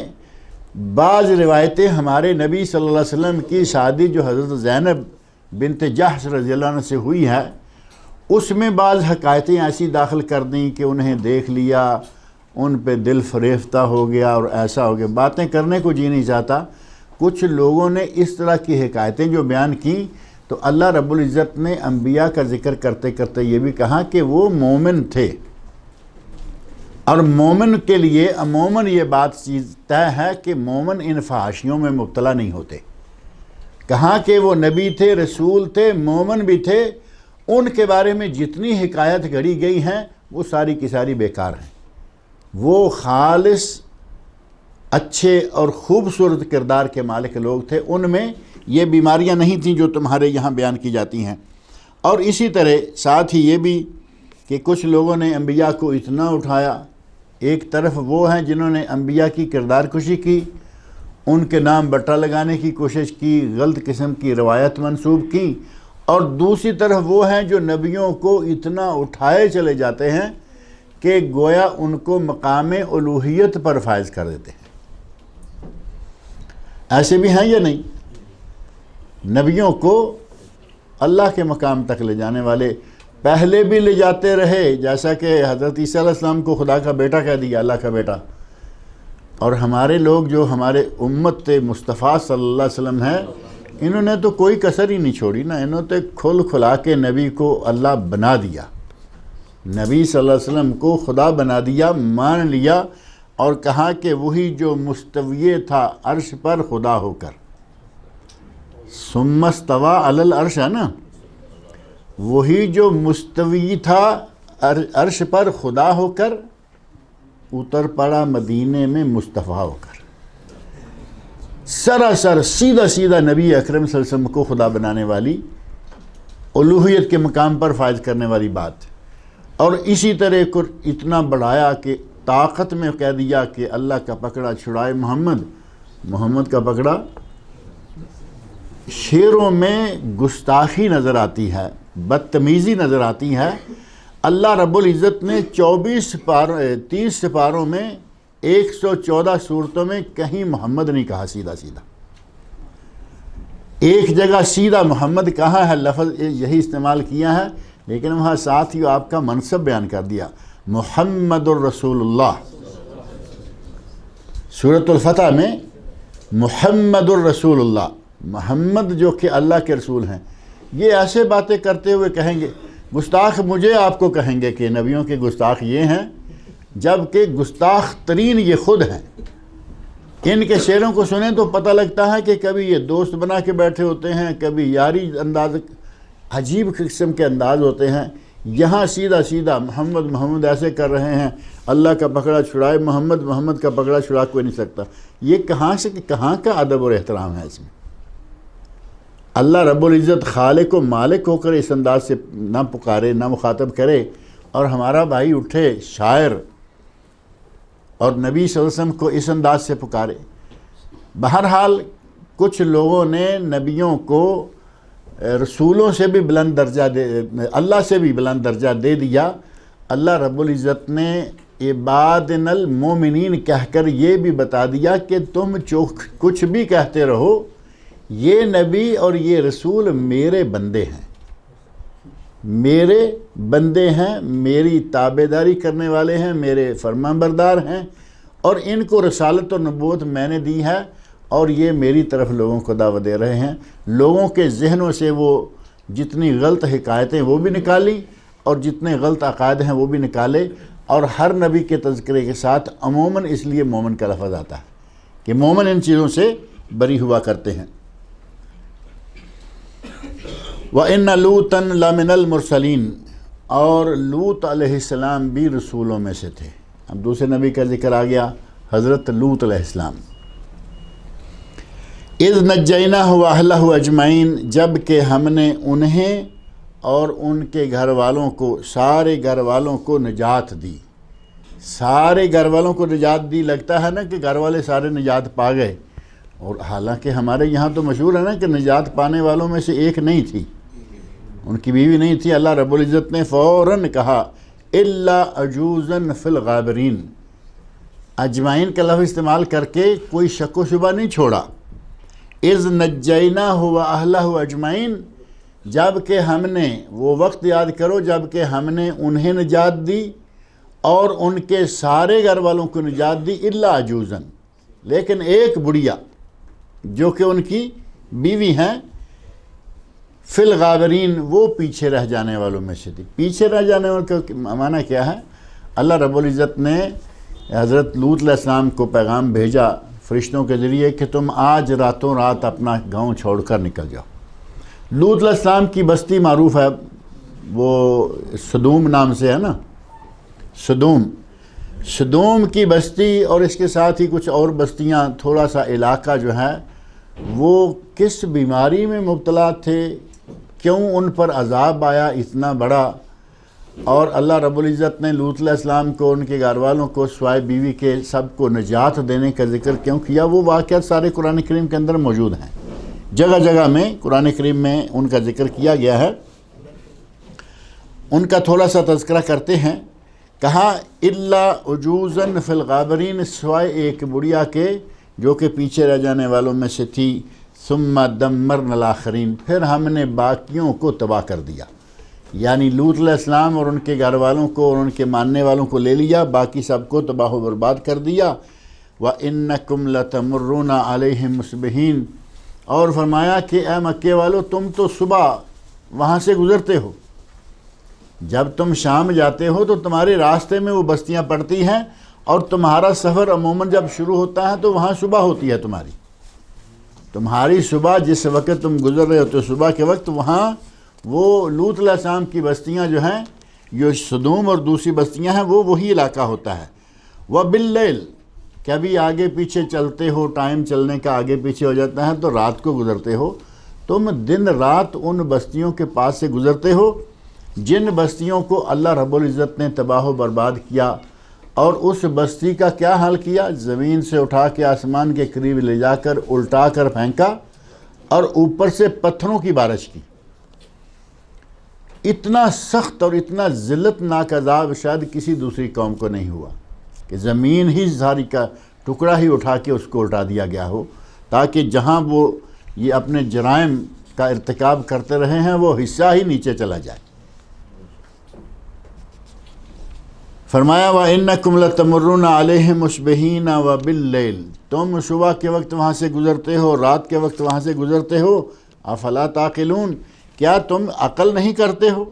Speaker 2: بعض روایتیں ہمارے نبی صلی اللہ علیہ وسلم کی شادی جو حضرت زینب بنت جحش رضی اللہ عنہ سے ہوئی ہے، اس میں بعض حکایتیں ایسی داخل کر دیں کہ انہیں دیکھ لیا، ان پہ دل فریفتہ ہو گیا اور ایسا ہو گیا، باتیں کرنے کو جی نہیں چاہتا۔ کچھ لوگوں نے اس طرح کی حکایتیں جو بیان کی تو اللہ رب العزت نے انبیاء کا ذکر کرتے کرتے یہ بھی کہا کہ وہ مومن تھے، اور مومن کے لیے عموماً یہ بات چیز طے ہے کہ مومن ان فحاشیوں میں مبتلا نہیں ہوتے۔ کہا کہ وہ نبی تھے، رسول تھے، مومن بھی تھے، ان کے بارے میں جتنی حکایت گھڑی گئی ہیں وہ ساری کی ساری بیکار ہیں۔ وہ خالص اچھے اور خوبصورت کردار کے مالک لوگ تھے، ان میں یہ بیماریاں نہیں تھیں جو تمہارے یہاں بیان کی جاتی ہیں۔ اور اسی طرح ساتھ ہی یہ بھی کہ کچھ لوگوں نے انبیاء کو اتنا اٹھایا، ایک طرف وہ ہیں جنہوں نے انبیاء کی کردار کشی کی، ان کے نام بٹا لگانے کی کوشش کی، غلط قسم کی روایت منسوب کی، اور دوسری طرف وہ ہیں جو نبیوں کو اتنا اٹھائے چلے جاتے ہیں کہ گویا ان کو مقام الوہیت پر فائز کر دیتے ہیں۔ ایسے بھی ہیں یا نہیں؟ نبیوں کو اللہ کے مقام تک لے جانے والے پہلے بھی لے جاتے رہے، جیسا کہ حضرت عیسیٰ علیہ السلام کو خدا کا بیٹا کہہ دیا، اللہ کا بیٹا۔ اور ہمارے لوگ جو ہمارے امت مصطفیٰ صلی اللہ علیہ وسلم ہیں، انہوں نے تو کوئی کسر ہی نہیں چھوڑی نا، انہوں نے کھل کھلا کے نبی کو اللہ بنا دیا، نبی صلی اللہ علیہ وسلم کو خدا بنا دیا، مان لیا، اور کہا کہ وہی جو مستوی تھا عرش پر خدا ہو کر، ثم استویٰ علی العرش ہے نا، وہی جو مستوی تھا عرش پر خدا ہو کر اتر پڑا مدینے میں مصطفیٰ ہو کر۔ سراسر سیدھا سیدھا نبی اکرم صلی اللہ علیہ وسلم کو خدا بنانے والی، الوہیت کے مقام پر فائز کرنے والی بات۔ اور اسی طرح اتنا بڑھایا کہ طاقت میں کہہ دیا کہ اللہ کا پکڑا چھڑائے محمد کا پکڑا۔ شعروں میں گستاخی نظر آتی ہے، بدتمیزی نظر آتی ہے۔ اللہ رب العزت نے 30 سپاروں میں 114 صورتوں میں کہیں محمد نہیں کہا سیدھا سیدھا، ایک جگہ سیدھا محمد کہا ہے، لفظ یہی استعمال کیا ہے، لیکن وہاں ساتھ ہی آپ کا منصب بیان کر دیا، محمد الرسول اللہ۔ سورۃ الفتح میں محمد الرسول اللہ، محمد جو کہ اللہ کے رسول ہیں، یہ ایسے باتیں کرتے ہوئے کہیں گے، گستاخ مجھے آپ کو کہیں گے کہ نبیوں کے گستاخ یہ ہیں، جبکہ گستاخ ترین یہ خود ہیں۔ ان کے شعروں کو سنیں تو پتہ لگتا ہے کہ کبھی یہ دوست بنا کے بیٹھے ہوتے ہیں، کبھی یاری انداز، عجیب قسم کے انداز ہوتے ہیں۔ یہاں سیدھا سیدھا محمد محمد ایسے کر رہے ہیں، اللہ کا پکڑا چھڑائے محمد، محمد کا پکڑا چھڑا کوئی نہیں سکتا۔ یہ کہاں کا ادب اور احترام ہے اس میں؟ اللہ رب العزت خالق و مالک ہو کر اس انداز سے نہ پکارے، نہ مخاطب کرے، اور ہمارا بھائی اٹھے شاعر اور نبی صلی اللہ علیہ وسلم کو اس انداز سے پکارے۔ بہرحال کچھ لوگوں نے نبیوں کو رسولوں سے بھی بلند درجہ اللہ سے بھی بلند درجہ دے دیا۔ اللہ رب العزت نے عبادنا المومنین کہہ کر یہ بھی بتا دیا کہ تم کچھ بھی کہتے رہو، یہ نبی اور یہ رسول میرے بندے ہیں، میرے بندے ہیں، میری تابعداری کرنے والے ہیں، میرے فرمان بردار ہیں، اور ان کو رسالت اور نبوت میں نے دی ہے، اور یہ میری طرف لوگوں کو دعوت دے رہے ہیں۔ لوگوں کے ذہنوں سے وہ جتنی غلط حکایتیں وہ بھی نکالی، اور جتنے غلط عقائد ہیں وہ بھی نکالے، اور ہر نبی کے تذکرے کے ساتھ عموماً اس لیے مومن کا لفظ آتا ہے کہ مومن ان چیزوں سے بری ہوا کرتے ہیں۔ وَإِنَّ لُوطًا لَمِنَ الْمُرْسَلِينَ، اور لوط علیہ السلام بھی رسولوں میں سے تھے۔ اب دوسرے نبی کا ذکر آ گیا، حضرت لوط علیہ السلام۔ اِذْ نَجَّيْنَاهُ وَأَهْلَهُ أَجْمَعِينَ، جب کہ ہم نے انہیں اور ان کے گھر والوں کو، سارے گھر والوں کو نجات دی۔ سارے گھر والوں کو نجات دی، لگتا ہے نا کہ گھر والے سارے نجات پا گئے، اور حالانکہ ہمارے یہاں تو مشہور ہے نا کہ نجات پانے والوں میں سے ایک نہیں تھی، ان کی بیوی نہیں تھی۔ اللہ رب العزت نے فوراً کہا اِلَّا عَجُوزًا فِي الْغَابِرِينَ، اجمعین کا لفظ استعمال کر کے کوئی شک و شبہ نہیں چھوڑا۔ اِذْ نَجَّيْنَاهُ وَأَهْلَهُ أَجْمَعِينَ، جب کہ ہم نے، وہ وقت یاد کرو جب کہ ہم نے انہیں نجات دی اور ان کے سارے گھر والوں کو نجات دی، اِلَّا عَجُوزًا، لیکن ایک بڑھیا جو کہ ان کی بیوی ہیں، فی الغابرین، وہ پیچھے رہ جانے والوں میں سے تھی۔ پیچھے رہ جانے والوں کا معنی کیا ہے؟ اللہ رب العزت نے حضرت لوط علیہ السلام کو پیغام بھیجا فرشتوں کے ذریعے کہ تم آج راتوں رات اپنا گاؤں چھوڑ کر نکل جاؤ۔ لوط علیہ السلام کی بستی معروف ہے، وہ سدوم نام سے ہے نا، سدوم کی بستی، اور اس کے ساتھ ہی کچھ اور بستیاں، تھوڑا سا علاقہ جو ہے وہ کس بیماری میں مبتلا تھے، کیوں ان پر عذاب آیا اتنا بڑا، اور اللہ رب العزت نے لوط علیہ السلام کو، ان کے گھر والوں کو، سوائے بیوی کے سب کو نجات دینے کا ذکر کیوں کیا، وہ واقعات سارے قرآن کریم کے اندر موجود ہیں، جگہ جگہ میں قرآن کریم میں ان کا ذکر کیا گیا ہے۔ ان کا تھوڑا سا تذکرہ کرتے ہیں۔ کہا اِلَّا عَجُوزًا فِي الْغَابِرِينَ، سوائے ایک بڑھیا کے جو کہ پیچھے رہ جانے والوں میں سے تھی۔ ثُمَّ دَمَّرْنَا الْآخَرِينَ، پھر ہم نے باقیوں کو تباہ کر دیا، یعنی لوط علیہ السلام اور ان کے گھر والوں کو اور ان کے ماننے والوں کو لے لیا، باقی سب کو تباہ و برباد کر دیا۔ وَإِنَّكُمْ لَتَمُرُّونَ عَلَيْهِمْ مُصْبِحِينَ، اور فرمایا کہ اے مکے والو، تم تو صبح وہاں سے گزرتے ہو، جب تم شام جاتے ہو تو تمہارے راستے میں وہ بستیاں پڑتی ہیں، اور تمہارا سفر عموماً جب شروع ہوتا ہے تو وہاں صبح ہوتی ہے، تمہاری صبح جس وقت تم گزر رہے ہوتے ہو صبح کے وقت، وہاں وہ لوط علیہ السلام کی بستیاں جو ہیں، جو سدوم اور دوسری بستیاں ہیں، وہ وہی علاقہ ہوتا ہے۔ وَبِاللَّيْلِ، کبھی آگے پیچھے چلتے ہو، ٹائم چلنے کا آگے پیچھے ہو جاتا ہے تو رات کو گزرتے ہو، تم دن رات ان بستیوں کے پاس سے گزرتے ہو جن بستیوں کو اللہ رب العزت نے تباہ و برباد کیا، اور اس بستی کا کیا حال کیا؟ زمین سے اٹھا کے آسمان کے قریب لے جا کر الٹا کر پھینکا، اور اوپر سے پتھروں کی بارش کی۔ اتنا سخت اور اتنا ذلت ناک عذاب شاید کسی دوسری قوم کو نہیں ہوا کہ زمین ہی ساری کا ٹکڑا ہی اٹھا کے اس کو الٹا دیا گیا ہو، تاکہ جہاں وہ یہ اپنے جرائم کا ارتکاب کرتے رہے ہیں وہ حصہ ہی نیچے چلا جائے۔ فرمایا وَإِنَّكُمْ لَتَمُرُّونَ عَلَيْهِمْ مُصْبِحِينَ وَبِاللَّيْلِ، تم صبح کے وقت وہاں سے گزرتے ہو، رات کے وقت وہاں سے گزرتے ہو۔ افلا تعقلون، کیا تم عقل نہیں کرتے ہو؟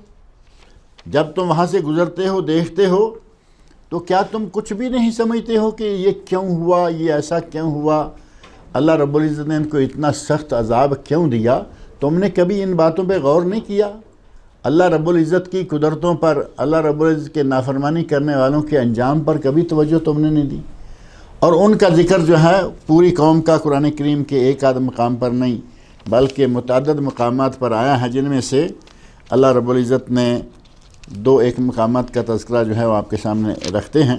Speaker 2: جب تم وہاں سے گزرتے ہو، دیکھتے ہو تو کیا تم کچھ بھی نہیں سمجھتے ہو کہ یہ کیوں ہوا، یہ ایسا کیوں ہوا، اللہ رب العزت نے ان کو اتنا سخت عذاب کیوں دیا؟ تم نے کبھی ان باتوں پہ غور نہیں کیا؟ اللہ رب العزت کی قدرتوں پر، اللہ رب العزت کے نافرمانی کرنے والوں کے انجام پر کبھی توجہ تم نے نہیں دی؟ اور ان کا ذکر جو ہے پوری قوم کا قرآن کریم کے ایک آدھ مقام پر نہیں بلکہ متعدد مقامات پر آیا ہے، جن میں سے اللہ رب العزت نے دو ایک مقامات کا تذکرہ جو ہے وہ آپ کے سامنے رکھتے ہیں۔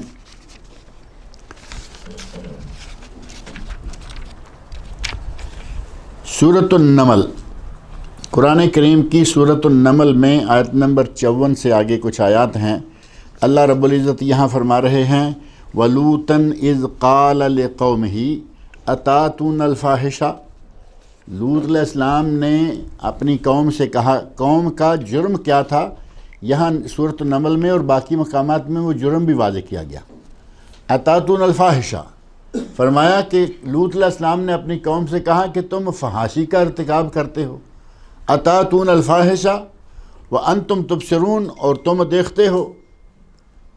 Speaker 2: سورۃ النمل، قرآن کریم کی سورۃ النمل میں آیت نمبر 54 سے آگے کچھ آیات ہیں۔ اللہ رب العزت یہاں فرما رہے ہیں وَلُوطًا إِذْ قَالَ لِقَوْمِهِ أَتَأْتُونَ الْفَاحِشَةَ، لوط علیہ السلام نے اپنی قوم سے کہا، قوم کا جرم کیا تھا؟ یہاں سورۃ النمل میں اور باقی مقامات میں وہ جرم بھی واضح کیا گیا۔ أَتَأْتُونَ الْفَاحِشَةَ، فرمایا کہ لوط علیہ السلام نے اپنی قوم سے کہا کہ تم فحاشی کا ارتکاب کرتے ہو۔ أَتَأْتُونَ الْفَاحِشَةَ وَأَنْتُمْ تُبْصِرُونَ، اور تم دیکھتے ہو،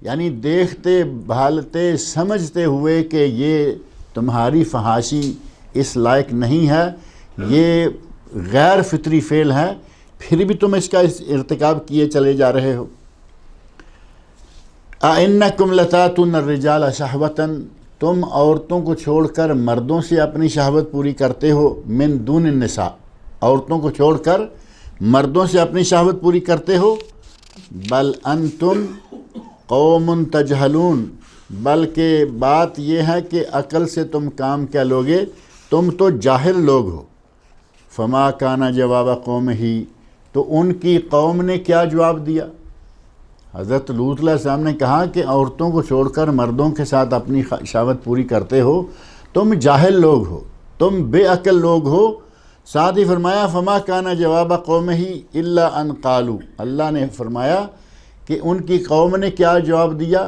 Speaker 2: یعنی دیکھتے بھالتے سمجھتے ہوئے کہ یہ تمہاری فحاشی اس لائق نہیں ہے، یہ غیر فطری فعل ہے، پھر بھی تم اس کا ارتکاب کیے چلے جا رہے ہو۔ أَإِنَّكُمْ لَتَأْتُونَ الرِّجَالَ شَهْوَةً، تم عورتوں کو چھوڑ کر مردوں سے اپنی شہوت پوری کرتے ہو، من دون النساء، عورتوں کو چھوڑ کر مردوں سے اپنی شہوت پوری کرتے ہو، بل انتم قوم تجہلون، بلکہ بات یہ ہے کہ عقل سے تم کام کیا لوگے، تم تو جاہل لوگ ہو۔ فما کان جواب قومہ، تو ان کی قوم نے کیا جواب دیا؟ حضرت لوط علیہ السلام نے کہا کہ عورتوں کو چھوڑ کر مردوں کے ساتھ اپنی شہوت پوری کرتے ہو، تم جاہل لوگ ہو، تم بے عقل لوگ ہو۔ ساتھ ہی فرمایا فما کان جواب قومہ الا ان قالوا، اللہ نے فرمایا کہ ان کی قوم نے کیا جواب دیا،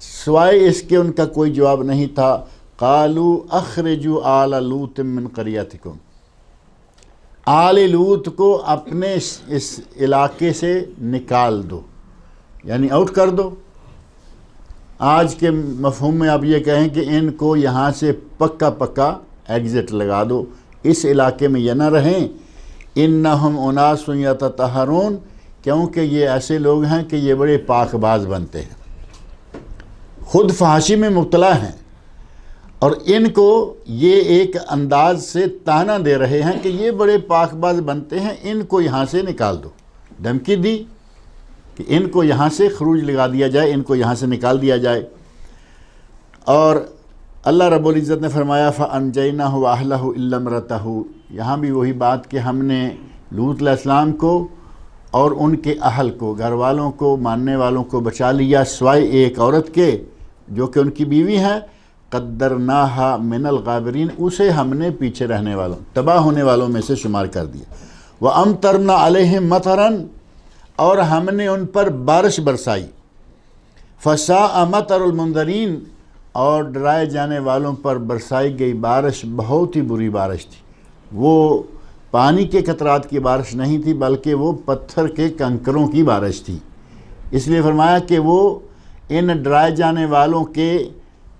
Speaker 2: سوائے اس کے ان کا کوئی جواب نہیں تھا، قالوا اخرجوا آل لوط من قریتکم، آل لوط کو اپنے اس علاقے سے نکال دو، یعنی آؤٹ کر دو۔ آج کے مفہوم میں آپ یہ کہیں کہ ان کو یہاں سے پکا ایگزٹ لگا دو، اس علاقے میں یہ نہ رہیں، انہم اناس یتطہرون، کیونکہ یہ ایسے لوگ ہیں کہ یہ بڑے پاک باز بنتے ہیں، خود فحاشی میں مبتلا ہیں، اور ان کو یہ ایک انداز سے طعنہ دے رہے ہیں کہ یہ بڑے پاک باز بنتے ہیں، ان کو یہاں سے نکال دو۔ دھمکی دی کہ ان کو یہاں سے خروج لگا دیا جائے، ان کو یہاں سے نکال دیا جائے۔ اور اللہ رب العزت نے فرمایا فَأَنْجَيْنَاهُ وَأَهْلَهُ إِلَّا امْرَأَتَهُ، یہاں بھی وہی بات کہ ہم نے لوط علیہ السلام کو اور ان کے اہل کو، گھر والوں کو، ماننے والوں کو بچا لیا، سوائے ایک عورت کے جو کہ ان کی بیوی ہے، قَدَّرْنَاهَا مِنَ الْغَابِرِينَ، اسے ہم نے پیچھے رہنے والوں، تباہ ہونے والوں میں سے شمار کر دیا۔ وَأَمْطَرْنَا عَلَيْهِمْ مَطَرًا، اور ہم نے ان پر بارش برسائی، فَسَاءَ مَطَرُ الْمُنذَرِينَ، اور ڈرائے جانے والوں پر برسائی گئی بارش بہت ہی بری بارش تھی۔ وہ پانی کے قطرات کی بارش نہیں تھی بلکہ وہ پتھر کے کنکروں کی بارش تھی، اس لیے فرمایا کہ وہ ان ڈرائے جانے والوں کے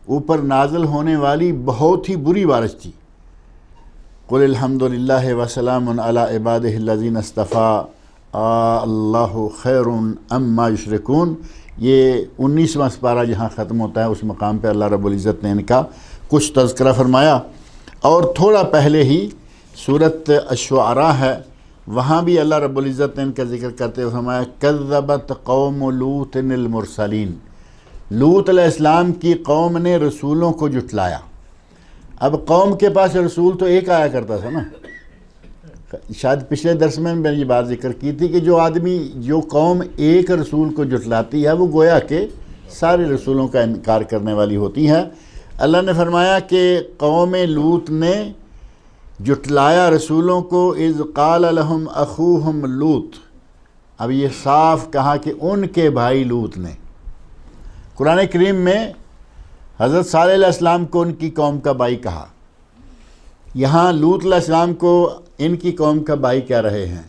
Speaker 2: اوپر نازل ہونے والی بہت ہی بری بارش تھی۔ قُلِ الْحَمْدُ لِلَّهِ وَسَلَامٌ عَلَىٰ عِبَادِهِ الَّذِينَ اصْطَفَىٰ اللَّهُ خَيْرٌ عَمَّا يُشْرِكُونَ، یہ 19واں سپارہ جہاں ختم ہوتا ہے اس مقام پہ اللہ رب العزت نے ان کا کچھ تذکرہ فرمایا۔ اور تھوڑا پہلے ہی سورۃ الشعراء ہے، وہاں بھی اللہ رب العزت نے ان کا ذکر کرتے ہوئے فرمایا کذبت قوم لوط المرسلین، لوط علیہ السلام کی قوم نے رسولوں کو جھٹلایا۔ اب قوم کے پاس رسول تو ایک آیا کرتا تھا نا، شاید پچھلے درس میں نے یہ بات ذکر کی تھی کہ جو قوم ایک رسول کو جھٹلاتی ہے وہ گویا کہ سارے رسولوں کا انکار کرنے والی ہوتی ہے۔ اللہ نے فرمایا کہ قوم لوط نے جھٹلایا رسولوں کو، اذ قال لهم اخوهم لوط، اب یہ صاف کہا کہ ان کے بھائی لوط نے۔ قرآن کریم میں حضرت صالح علیہ السلام کو ان کی قوم کا بھائی کہا، یہاں لوط علیہ السلام کو ان کی قوم کا بھائی کہہ رہے ہیں،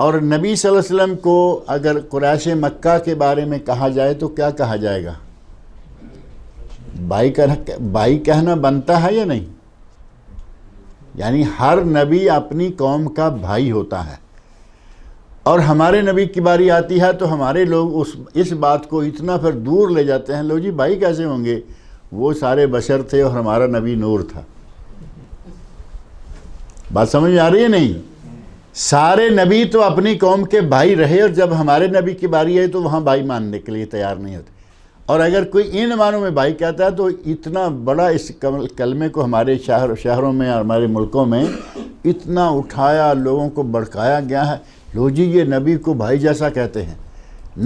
Speaker 2: اور نبی صلی اللہ علیہ وسلم کو اگر قریش مکہ کے بارے میں کہا جائے تو کیا کہا جائے گا؟ بھائی کہنا بنتا ہے یا نہیں؟ یعنی ہر نبی اپنی قوم کا بھائی ہوتا ہے، اور ہمارے نبی کی باری آتی ہے تو ہمارے لوگ اس بات کو اتنا پھر دور لے جاتے ہیں، لو جی بھائی کیسے ہوں گے، وہ سارے بشر تھے اور ہمارا نبی نور تھا۔ بات سمجھ آ رہی ہے نہیں؟ سارے نبی تو اپنی قوم کے بھائی رہے، اور جب ہمارے نبی کی باری آئی تو وہاں بھائی ماننے کے لیے تیار نہیں ہوتے، اور اگر کوئی ان معنوں میں بھائی کہتا ہے تو اتنا بڑا اس کلمے کو ہمارے شہروں میں اور ہمارے ملکوں میں اتنا اٹھایا، لوگوں کو بڑکایا گیا ہے، لو جی یہ نبی کو بھائی جیسا کہتے ہیں،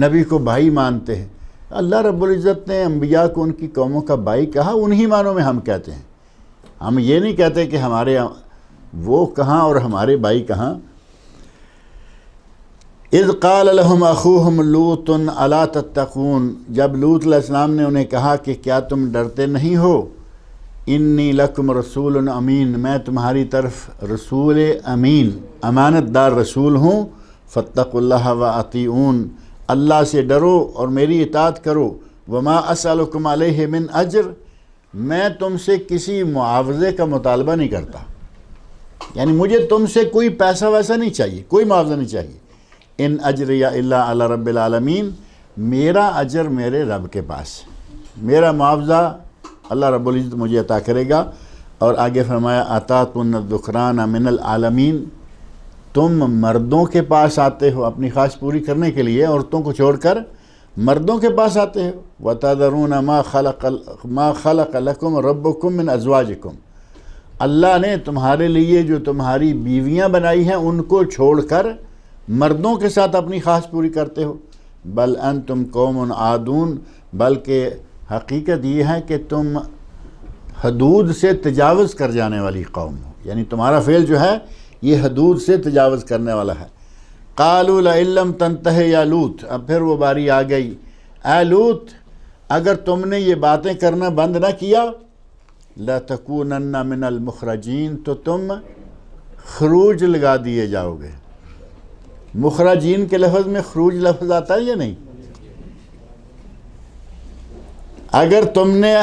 Speaker 2: نبی کو بھائی مانتے ہیں۔ اللہ رب العزت نے انبیاء کو ان کی قوموں کا بھائی کہا، انہی معنوں میں ہم کہتے ہیں، ہم یہ نہیں کہتے کہ ہمارے وہ کہاں اور ہمارے بھائی کہاں۔ اذ قال لهم اخوهم لوط الا تتقون، جب لوط علیہ السلام نے انہیں کہا کہ کیا تم ڈرتے نہیں ہو، انی لکم رسول امین، میں تمہاری طرف رسول امین امانت دار رسول ہوں، فاتقوا اللہ واطیعون، اللہ سے ڈرو اور میری اطاعت کرو، وما اسألکم علیہ من اجر، میں تم سے کسی معاوضے کا مطالبہ نہیں کرتا، یعنی مجھے تم سے کوئی پیسہ ویسا نہیں چاہیے، کوئی معاوضہ نہیں چاہیے، ان اجری الا علی رب العالمین، میرا اجر میرے رب کے پاس، میرا معاوضہ اللہ رب العزت مجھے عطا کرے گا۔ اور آگے فرمایا اتاکم الذکران من العالمین، تم مردوں کے پاس آتے ہو اپنی خواہش پوری کرنے کے لیے، عورتوں کو چھوڑ کر مردوں کے پاس آتے ہو، وتذرون ما خلق لکم ربکم من ازواجکم، اللہ نے تمہارے لیے جو تمہاری بیویاں بنائی ہیں ان کو چھوڑ کر مردوں کے ساتھ اپنی خواہش پوری کرتے ہو، بل انتم قوم عادون، بلکہ حقیقت یہ ہے کہ تم حدود سے تجاوز کر جانے والی قوم ہو، یعنی تمہارا فعل جو ہے یہ حدود سے تجاوز کرنے والا ہے۔ قالوا لئن لم تنتہ یا لوط، اب پھر وہ باری آ گئی، اے لوط اگر تم نے یہ باتیں کرنا بند نہ کیا، لَتَكُونَنَّ مِنَ الْمُخْرَجِينَ، تو تم خروج لگا دیے جاؤ گے۔ مخرجین کے لفظ میں خروج لفظ آتا ہے یا نہیں؟ اگر تم نے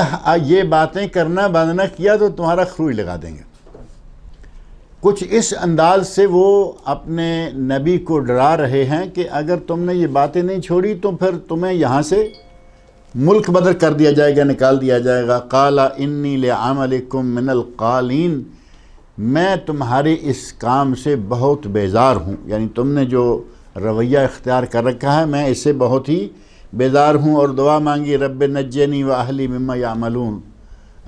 Speaker 2: یہ باتیں کرنا بند نہ کیا تو تمہارا خروج لگا دیں گے۔ کچھ اس انداز سے وہ اپنے نبی کو ڈرا رہے ہیں کہ اگر تم نے یہ باتیں نہیں چھوڑی تو پھر تمہیں یہاں سے ملک بدر کر دیا جائے گا، نکال دیا جائے گا۔ قال انی لعملکم من القالین، میں تمہارے اس کام سے بہت بیزار ہوں، یعنی تم نے جو رویہ اختیار کر رکھا ہے میں اس سے بہت ہی بیزار ہوں، اور دعا مانگی رب نجنی واہلی مما یعملون،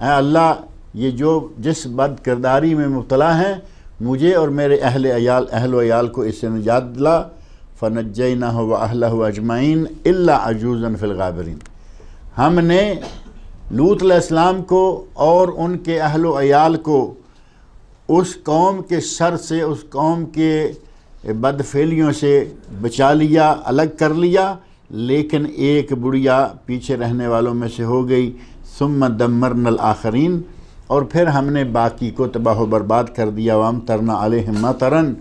Speaker 2: اے اللہ یہ جس بد کرداری میں مبتلا ہیں مجھے اور میرے اہل و عیال کو اس سے نجات دلا، فنجیناہ واہلہ اجمعین الا عجوزا فی الغابرین، ہم نے لوط علیہ السلام کو اور ان کے اہل و عیال کو اس قوم کے شر سے، اس قوم کے بدفعلیوں سے بچا لیا، الگ کر لیا، لیکن ایک بڑھیا پیچھے رہنے والوں میں سے ہو گئی، ثم دمرنا الآخرین، اور پھر ہم نے باقی کو تباہ و برباد کر دیا، وامطرنا علیہم مطرن،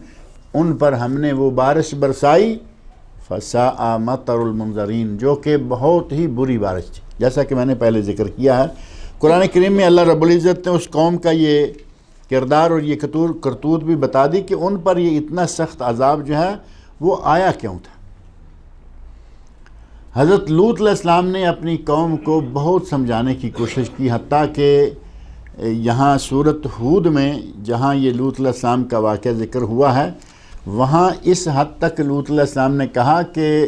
Speaker 2: ان پر ہم نے وہ بارش برسائی، فساء مطر المنذرین، جو کہ بہت ہی بری بارش تھی، جیسا کہ میں نے پہلے ذکر کیا ہے۔ قرآن کریم میں اللہ رب العزت نے اس قوم کا یہ کردار اور یہ کرتوت بھی بتا دی کہ ان پر یہ اتنا سخت عذاب جو ہے وہ آیا کیوں تھا۔ حضرت لوط علیہ السلام نے اپنی قوم کو بہت سمجھانے کی کوشش کی، حتیٰ کہ یہاں سورۃ ہود میں جہاں یہ لوط علیہ السلام کا واقعہ ذکر ہوا ہے وہاں اس حد تک لوط علیہ السلام نے کہا کہ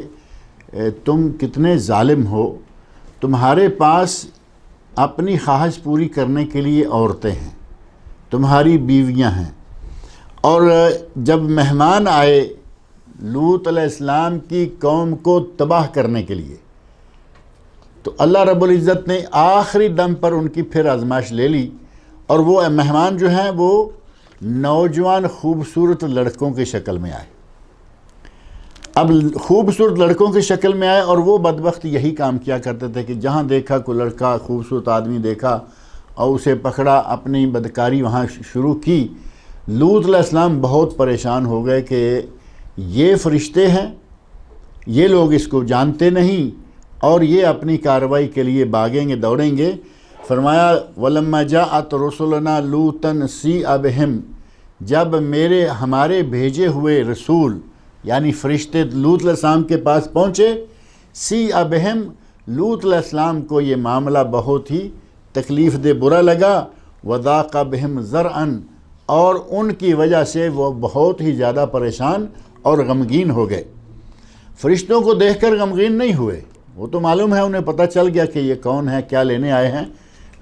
Speaker 2: تم کتنے ظالم ہو، تمہارے پاس اپنی خواہش پوری کرنے کے لیے عورتیں ہیں، تمہاری بیویاں ہیں، اور جب مہمان آئے لوط علیہ السلام کی قوم کو تباہ کرنے کے لیے تو اللہ رب العزت نے آخری دم پر ان کی پھر آزمائش لے لی، اور وہ مہمان جو ہیں وہ نوجوان خوبصورت لڑکوں کی شکل میں آئے۔ اب خوبصورت لڑکوں کی شکل میں آئے، اور وہ بدبخت یہی کام کیا کرتے تھے کہ جہاں دیکھا کوئی لڑکا خوبصورت آدمی دیکھا اور اسے پکڑا، اپنی بدکاری وہاں شروع کی۔ لوط علیہ السلام بہت پریشان ہو گئے کہ یہ فرشتے ہیں، یہ لوگ اس کو جانتے نہیں اور یہ اپنی کارروائی کے لیے بھاگیں گے، دوڑیں گے۔ فرمایا وَلَمَّا جَاءَتْ رُسُلُنَا لُوطًا سِیءَ بِهِمْ، جب ہمارے بھیجے ہوئے رسول یعنی فرشتے لوط علیہ السلام کے پاس پہنچے، سِیءَ بِهِمْ، لوط علیہ السلام کو یہ معاملہ بہت ہی تکلیف دہ برا لگا، وَضَاقَ بِهِمْ ذَرْعًا، اور ان کی وجہ سے وہ بہت ہی زیادہ پریشان اور غمگین ہو گئے۔ فرشتوں کو دیکھ کر غمگین نہیں ہوئے، وہ تو معلوم ہے، انہیں پتہ چل گیا کہ یہ کون ہے، کیا لینے آئے ہیں۔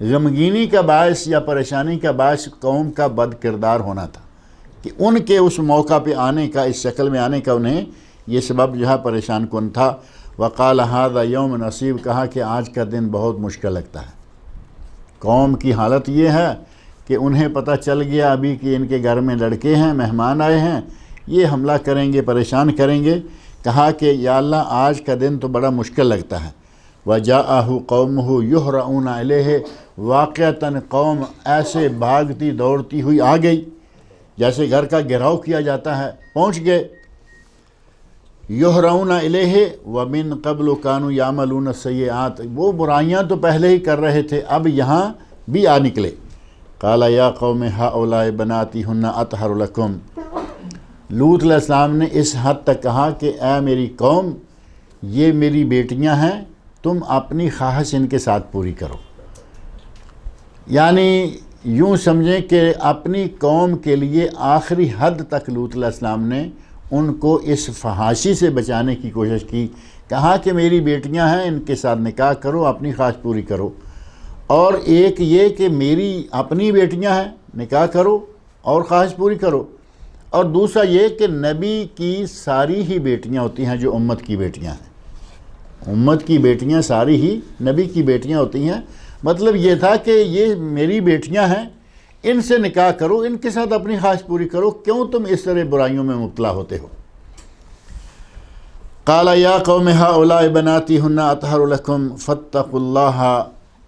Speaker 2: غمگینی کا باعث یا پریشانی کا باعث قوم کا بد کردار ہونا تھا کہ ان کے اس موقع پہ آنے کا، اس شکل میں آنے کا انہیں یہ سبب جو ہے پریشان کن تھا۔ وقال ھذا یوم نصیب، کہا کہ آج کا دن بہت مشکل لگتا ہے۔ قوم کی حالت یہ ہے کہ انہیں پتہ چل گیا ابھی کہ ان کے گھر میں لڑکے ہیں، مہمان آئے ہیں، یہ حملہ کریں گے، پریشان کریں گے۔ کہا کہ یا اللہ آج کا دن تو بڑا مشکل لگتا ہے۔ وَجَاءَهُ قَوْمُهُ يُهْرَعُونَ إِلَيْهِ، واقعتاً قوم ایسے بھاگتی دوڑتی ہوئی آ گئی جیسے گھر کا گھیراؤ کیا جاتا ہے، پہنچ گئے۔ يُهْرَعُونَ إِلَيْهِ وَمِن قَبْلُ كَانُوا يَعْمَلُونَ السَّيِّئَاتِ، وہ برائیاں تو پہلے ہی کر رہے تھے، اب یہاں بھی آ نکلے۔ قَالَ يَا قَوْمِ هَؤُلَاءِ بَنَاتِي هُنَّ أَطْهَرُ لَكُمْ، لوط علیہ السلام نے اس حد تک کہا کہ اے میری قوم، یہ میری بیٹیاں ہیں، تم اپنی خواہش ان کے ساتھ پوری کرو۔ یعنی یوں سمجھیں کہ اپنی قوم کے لیے آخری حد تک لوط علیہ السلام نے ان کو اس فحاشی سے بچانے کی کوشش کی۔ کہا کہ میری بیٹیاں ہیں، ان کے ساتھ نکاح کرو، اپنی خواہش پوری کرو۔ اور ایک یہ کہ میری اپنی بیٹیاں ہیں، نکاح کرو اور خواہش پوری کرو، اور دوسرا یہ کہ نبی کی ساری ہی بیٹیاں ہوتی ہیں جو امت کی بیٹیاں ہیں، امت کی بیٹیاں ساری ہی نبی کی بیٹیاں ہوتی ہیں۔ مطلب یہ تھا کہ یہ میری بیٹیاں ہیں، ان سے نکاح کرو، ان کے ساتھ اپنی خواہش پوری کرو، کیوں تم اس طرح برائیوں میں مبتلا ہوتے ہو۔ قال یا قوم هؤلاء بناتی ہن اطہر لکم فاتقوا اللہ،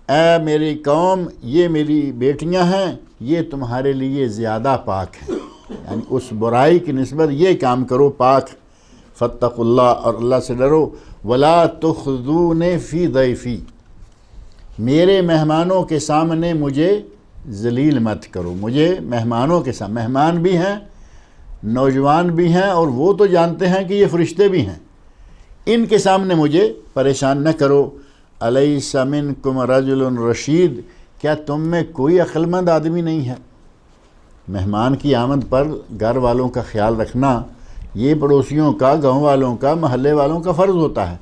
Speaker 2: اے میری قوم یہ میری بیٹیاں ہیں، یہ تمہارے لیے زیادہ پاک ہیں، یعنی اس برائی کی نسبت یہ کام کرو پاک۔ فاتقوا اللہ، اور اللہ سے ڈرو۔ ولا تخذون فی ضیفی، میرے مہمانوں کے سامنے مجھے ذلیل مت کرو۔ مجھے مہمانوں کے سامنے، مہمان بھی ہیں، نوجوان بھی ہیں، اور وہ تو جانتے ہیں کہ یہ فرشتے بھی ہیں، ان کے سامنے مجھے پریشان نہ کرو۔ الیس منکم رجل رشید، کیا تم میں کوئی عقل مند آدمی نہیں ہے؟ مہمان کی آمد پر گھر والوں کا خیال رکھنا یہ پڑوسیوں کا، گاؤں والوں کا، محلے والوں کا فرض ہوتا ہے۔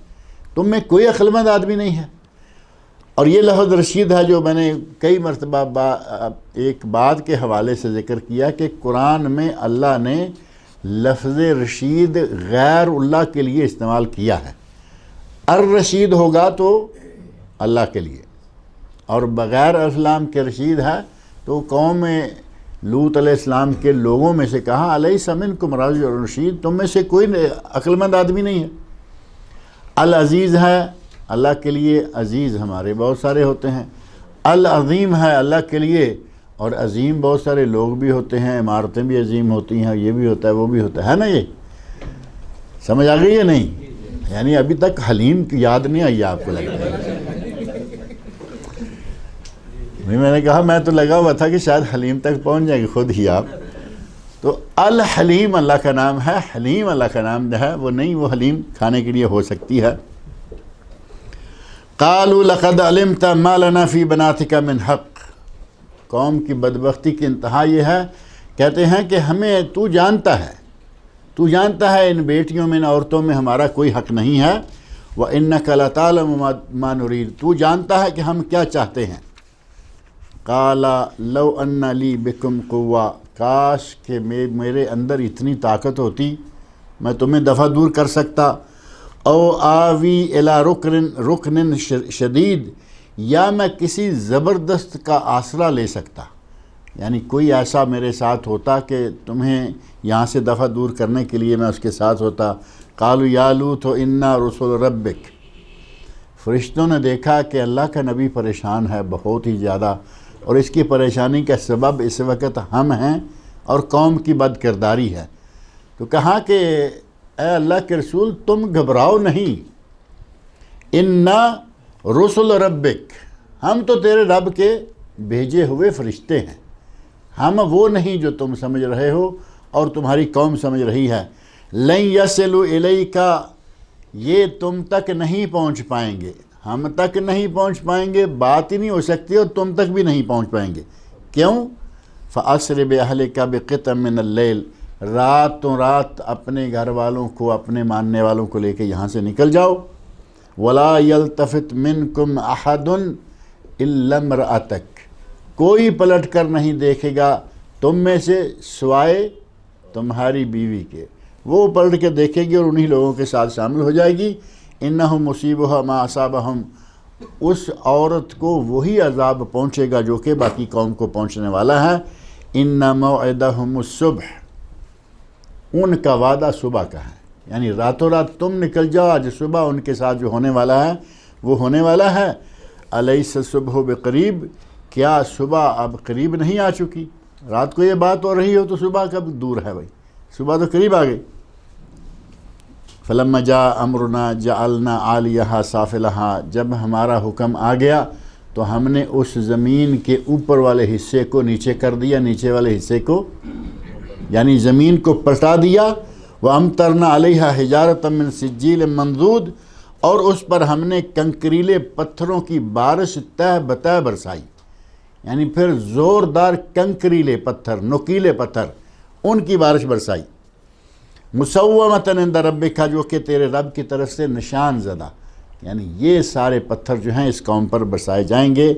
Speaker 2: تم میں کوئی عقل مند آدمی نہیں ہے۔ اور یہ لفظ رشید ہے جو میں نے کئی مرتبہ ایک بات کے حوالے سے ذکر کیا کہ قرآن میں اللہ نے لفظ رشید غیر اللہ کے لیے استعمال کیا ہے۔ الرشید ہوگا تو اللہ کے لیے، اور بغیر اسلام کے رشید ہے تو قوم لوط علیہ السلام کے لوگوں میں سے کہا الیس منکم رجل رشید، تم میں سے کوئی عقل مند آدمی نہیں ہے۔ العزیز ہے اللہ کے لیے، عزیز ہمارے بہت سارے ہوتے ہیں۔ العظیم ہے اللہ کے لیے، اور عظیم بہت سارے لوگ بھی ہوتے ہیں، عمارتیں بھی عظیم ہوتی ہیں، یہ بھی ہوتا ہے وہ بھی ہوتا ہے نا۔ یہ سمجھ آ گئی ہے نہیں؟ یعنی ابھی تک حلیم کی یاد نہیں آئی آپ کو لگتا ہے؟ میں نے کہا میں تو لگا ہوا تھا کہ شاید حلیم تک پہنچ جائیں گے خود ہی آپ۔ تو الحلیم اللہ کا نام ہے، حلیم اللہ کا نام جو ہے وہ نہیں، وہ حلیم کھانے کے لیے ہو سکتی ہے۔ قالوا لقد علمت ما لنا فی بناتک من حق، قوم کی بدبختی کی انتہا یہ ہے، کہتے ہیں کہ ہمیں تو جانتا ہے ان بیٹیوں میں، ان عورتوں میں ہمارا کوئی حق نہیں ہے۔ وَإِنَّكَ لَتَعْلَمُ مَا نُرِيدُ، تو جانتا ہے کہ ہم کیا چاہتے ہیں۔ قَالَ لَوْ أَنَّ لِي بِكُمْ قُوَّةً، کاش کہ میرے اندر اتنی طاقت ہوتی میں تمہیں دفع دور کر سکتا۔ او آوی الی رکن شدید، یا میں کسی زبردست کا آسرا لے سکتا، یعنی کوئی ایسا میرے ساتھ ہوتا کہ تمہیں یہاں سے دفع دور کرنے کے لیے میں اس کے ساتھ ہوتا۔ قالوا یا لوط انا رسول ربک، فرشتوں نے دیکھا کہ اللہ کا نبی پریشان ہے بہت ہی زیادہ، اور اس کی پریشانی کا سبب اس وقت ہم ہیں اور قوم کی بد کرداری ہے، تو کہا کہ اے اللہ کے رسول تم گھبراؤ نہیں، انا رسل ربک، ہم تو تیرے رب کے بھیجے ہوئے فرشتے ہیں، ہم وہ نہیں جو تم سمجھ رہے ہو اور تمہاری قوم سمجھ رہی ہے۔ لن یصلوا الیک، یہ تم تک نہیں پہنچ پائیں گے، ہم تک نہیں پہنچ پائیں گے، بات ہی نہیں ہو سکتی اور تم تک بھی نہیں پہنچ پائیں گے۔ کیوں؟ فَأَسْرِ بِأَهْلِكَ بِقِطْعٍ مِّنَ اللَّيْلِ، راتوں رات اپنے گھر والوں کو، اپنے ماننے والوں کو لے کے یہاں سے نکل جاؤ۔ وَلَا يَلْتَفِتْ مِنْكُمْ أَحَدٌ إِلَّا امْرَأَتَكَ، کوئی پلٹ کر نہیں دیکھے گا تم میں سے سوائے تمہاری بیوی کے، وہ پلٹ کے دیکھے گی اور انہی لوگوں کے ساتھ شامل ہو جائے گی۔ اِنَّهُ مُصِيبُهَا مَا أَصَابَهُمْ، اس عورت کو وہی عذاب پہنچے گا جو کہ باقی قوم کو پہنچنے والا ہے۔ إِنَّ مَوْعِدَهُمُ الصُّبْحُ، ان کا وعدہ صبح کا ہے، یعنی راتوں رات تم نکل جاؤ، آج صبح ان کے ساتھ جو ہونے والا ہے وہ ہونے والا ہے۔ أَلَيْسَ الصُّبْحُ بِقَرِيبٍ، کیا صبح اب قریب نہیں آ چکی؟ رات کو یہ بات ہو رہی ہو تو صبح کب دور ہے بھائی، صبح تو قریب آ گئی۔ فَلَمَّا جَاءَ أَمْرُنَا جَعَلْنَا عَالِيَهَا سَافِلَهَا، جب ہمارا حکم آ گیا تو ہم نے اس زمین کے اوپر والے حصے کو نیچے کر دیا، نیچے والے حصے کو یعنی زمین کو پلٹا دیا۔ وَأَمْطَرْنَا عَلَيْهَا حِجَارَةً مِّن سِجِّيلٍ مَّنضُودٍ، اور اس پر ہم نے کنکریلے پتھروں کی بارش تہ بتہ برسائی، یعنی پھر زوردار کنکریلے پتھر، نوکیلے پتھر، ان کی بارش برسائی۔ مُسَوَّمَةً عِندَ رَبِّكَ، جو کہ تیرے رب کی طرف سے نشان زدہ، یعنی یہ سارے پتھر جو ہیں اس قوم پر برسائے جائیں گے۔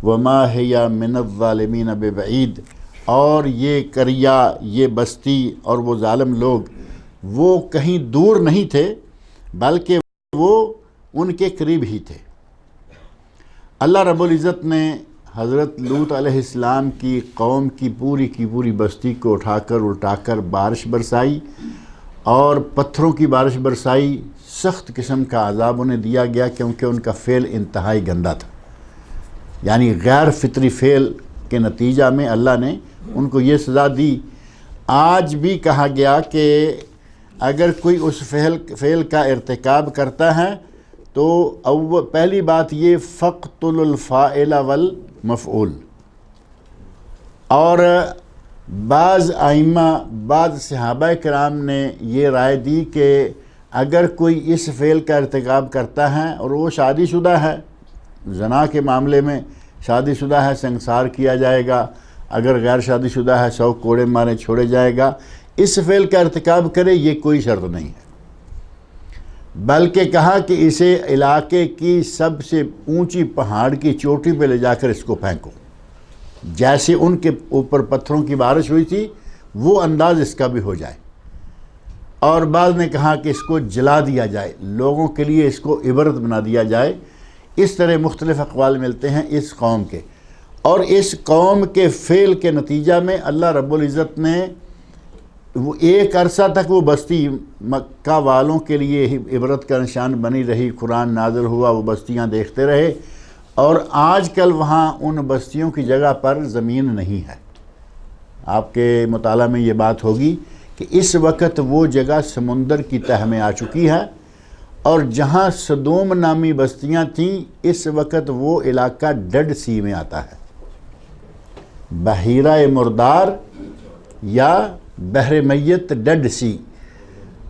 Speaker 2: وَمَا هِيَ مِنَ الظَّالِمِينَ بِبَعِيدٍ، اور یہ قریہ، یہ بستی اور وہ ظالم لوگ وہ کہیں دور نہیں تھے بلکہ وہ ان کے قریب ہی تھے۔ اللہ رب العزت نے حضرت لوط علیہ السلام کی قوم کی پوری بستی کو اٹھا کر الٹا کر بارش برسائی اور پتھروں کی بارش برسائی۔ سخت قسم کا عذاب انہیں دیا گیا کیونکہ ان کا فعل انتہائی گندہ تھا، یعنی غیر فطری فعل کے نتیجہ میں اللہ نے ان کو یہ سزا دی۔ آج بھی کہا گیا کہ اگر کوئی اس فعل کا ارتکاب کرتا ہے تو پہلی بات یہ فَقْتُلُ الْفَاعِلَ وَالْمَفْعُولَ، اور بعض ائمہ، بعض صحابہ کرام نے یہ رائے دی کہ اگر کوئی اس فعل کا ارتکاب کرتا ہے اور وہ شادی شدہ ہے، زنا کے معاملے میں شادی شدہ ہے سنگسار کیا جائے گا، اگر غیر شادی شدہ ہے 100 کوڑے مارے چھوڑے جائے گا، اس فعل کا ارتکاب کرے یہ کوئی شرط نہیں ہے، بلکہ کہا کہ اسے علاقے کی سب سے اونچی پہاڑ کی چوٹی پہ لے جا کر اس کو پھینکو، جیسے ان کے اوپر پتھروں کی بارش ہوئی تھی وہ انداز اس کا بھی ہو جائے۔ اور بعض نے کہا کہ اس کو جلا دیا جائے، لوگوں کے لیے اس کو عبرت بنا دیا جائے۔ اس طرح مختلف اقوال ملتے ہیں اس قوم کے، اور اس قوم کے فعل کے نتیجہ میں اللہ رب العزت نے وہ ایک عرصہ تک وہ بستی مکہ والوں کے لیے عبرت کا نشان بنی رہی، قرآن نازل ہوا، وہ بستیاں دیکھتے رہے، اور آج کل وہاں ان بستیوں کی جگہ پر زمین نہیں ہے۔ آپ کے مطالعہ میں یہ بات ہوگی کہ اس وقت وہ جگہ سمندر کی تہہ میں آ چکی ہے، اور جہاں سدوم نامی بستیاں تھیں اس وقت وہ علاقہ ڈیڈ سی میں آتا ہے، بحیرہ مردار یا بحر میت، ڈیڈ سی،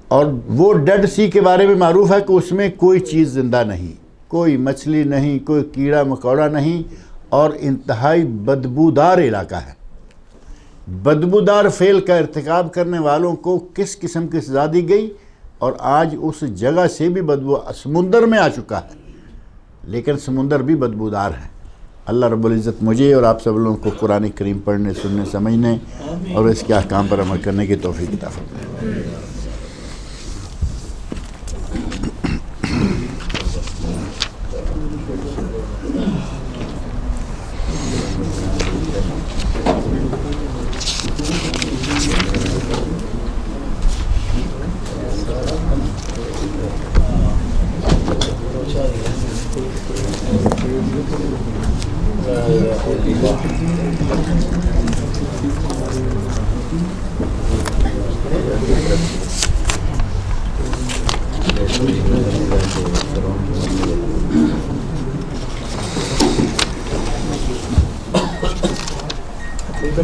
Speaker 2: اور وہ ڈیڈ سی کے بارے میں معروف ہے کہ اس میں کوئی چیز زندہ نہیں، کوئی مچھلی نہیں، کوئی کیڑا مکوڑا نہیں، اور انتہائی بدبودار علاقہ ہے۔ بدبودار فعل کا ارتکاب کرنے والوں کو کس قسم کی سزا دی گئی، اور آج اس جگہ سے بھی بدبو سمندر میں آ چکا ہے، لیکن سمندر بھی بدبودار ہے۔ اللہ رب العزت مجھے اور آپ سب لوگوں کو قرآن کریم پڑھنے، سننے، سمجھنے اور اس کے احکام پر عمل کرنے کی توفیق عطا فرمائے۔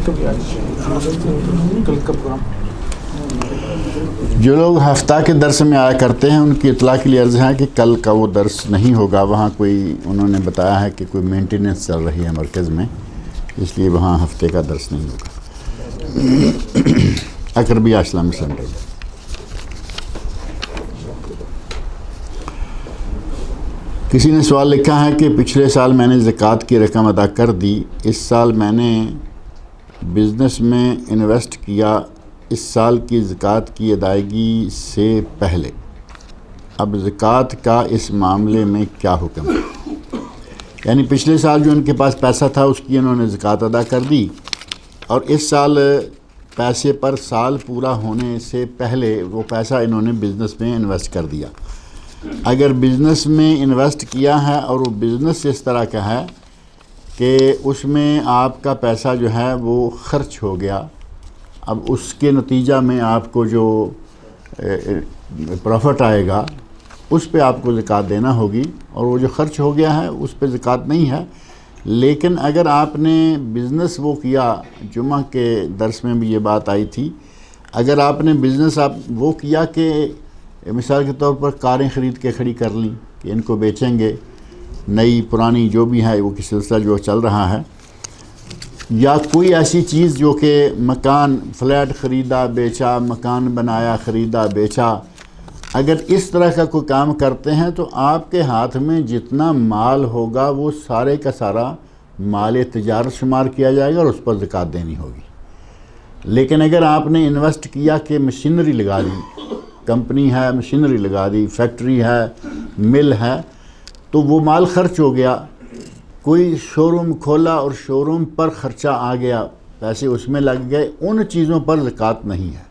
Speaker 3: کل کا پروگرام
Speaker 2: جو لوگ ہفتہ کے درس میں آیا کرتے ہیں ان کی اطلاع کے لیے عرض ہے کہ کل کا وہ درس نہیں ہوگا. وہاں کوئی انہوں نے بتایا ہے کہ کوئی مینٹیننس چل رہی ہے مرکز میں، اس لیے وہاں ہفتے کا درس نہیں ہوگا. اقربیہ اسلامی سینٹر میں. کسی نے سوال لکھا ہے کہ پچھلے سال میں نے زکوٰۃ کی رقم ادا کر دی، اس سال میں نے بزنس میں انویسٹ کیا، اس سال کی زکوٰۃ کی ادائیگی سے پہلے، اب زکوٰۃ کا اس معاملے میں کیا حکم ہے؟ یعنی پچھلے سال جو ان کے پاس پیسہ تھا اس کی انہوں نے زکوٰۃ ادا کر دی، اور اس سال پیسے پر سال پورا ہونے سے پہلے وہ پیسہ انہوں نے بزنس میں انویسٹ کر دیا. اگر بزنس میں انویسٹ کیا ہے اور وہ بزنس اس طرح کا ہے کہ اس میں آپ کا پیسہ جو ہے وہ خرچ ہو گیا، اب اس کے نتیجہ میں آپ کو جو پروفٹ آئے گا اس پہ آپ کو زکوٰۃ دینا ہوگی، اور وہ جو خرچ ہو گیا ہے اس پہ زکوٰۃ نہیں ہے. لیکن اگر آپ نے بزنس وہ کیا، جمعہ کے درس میں بھی یہ بات آئی تھی، اگر آپ نے بزنس وہ کیا کہ مثال کے طور پر کاریں خرید کے کھڑی کر لیں کہ ان کو بیچیں گے، نئی پرانی جو بھی ہے وہ کی سلسلہ جو چل رہا ہے، یا کوئی ایسی چیز جو کہ مکان فلیٹ خریدا بیچا، مکان بنایا خریدا بیچا، اگر اس طرح کا کوئی کام کرتے ہیں تو آپ کے ہاتھ میں جتنا مال ہوگا وہ سارے کا سارا مال تجارت شمار کیا جائے گا اور اس پر زکوٰۃ دینی ہوگی. لیکن اگر آپ نے انویسٹ کیا کہ مشینری لگا دی، کمپنی ہے مشینری لگا دی، فیکٹری ہے، مل ہے، تو وہ مال خرچ ہو گیا، کوئی شو روم کھولا اور شو روم پر خرچہ آ گیا، پیسے اس میں لگ گئے، ان چیزوں پر زکوٰۃ نہیں ہے.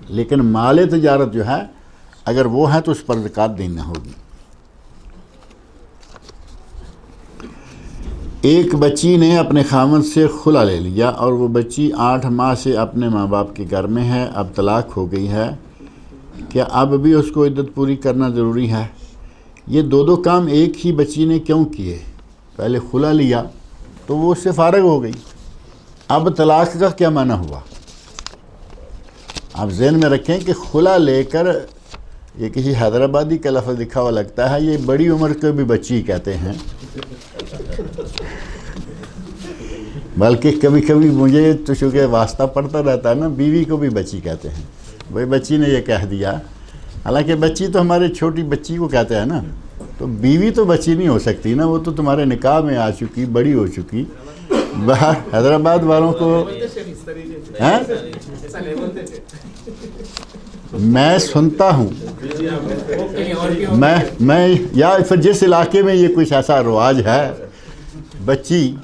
Speaker 2: لیکن مال تجارت جو ہے اگر وہ ہے تو اس پر زکوٰۃ دینا ہوگی. ایک بچی نے اپنے خاوند سے خلا لے لیا اور وہ بچی 8 ماہ سے اپنے ماں باپ کے گھر میں ہے، اب طلاق ہو گئی ہے، کیا اب بھی اس کو عدت پوری کرنا ضروری ہے؟ یہ دو کام ایک ہی بچی نے کیوں کیے؟ پہلے خلا لیا تو وہ اس سے فارغ ہو گئی، اب طلاق کا کیا معنی ہوا؟ آپ ذہن میں رکھیں کہ خلا لے کر، یہ کسی حیدرآبادی کا لفظ لکھا ہوا لگتا ہے، یہ بڑی عمر کو بھی بچی کہتے ہیں، بلکہ کبھی کبھی مجھے تو چونکہ واسطہ پڑتا رہتا ہے نا، بیوی کو بھی بچی کہتے ہیں. بھائی بچی نے یہ کہہ دیا، حالانکہ بچی تو ہمارے چھوٹی بچی کو کہتے ہیں نا، تو بیوی تو بچی نہیں ہو سکتی نا، وہ تو تمہارے نکاح میں آ چکی، بڑی ہو چکی. باہر حیدرآباد والوں کو میں سنتا ہوں، میں یا پھر جس علاقے میں یہ کچھ ایسا رواج ہے بچی،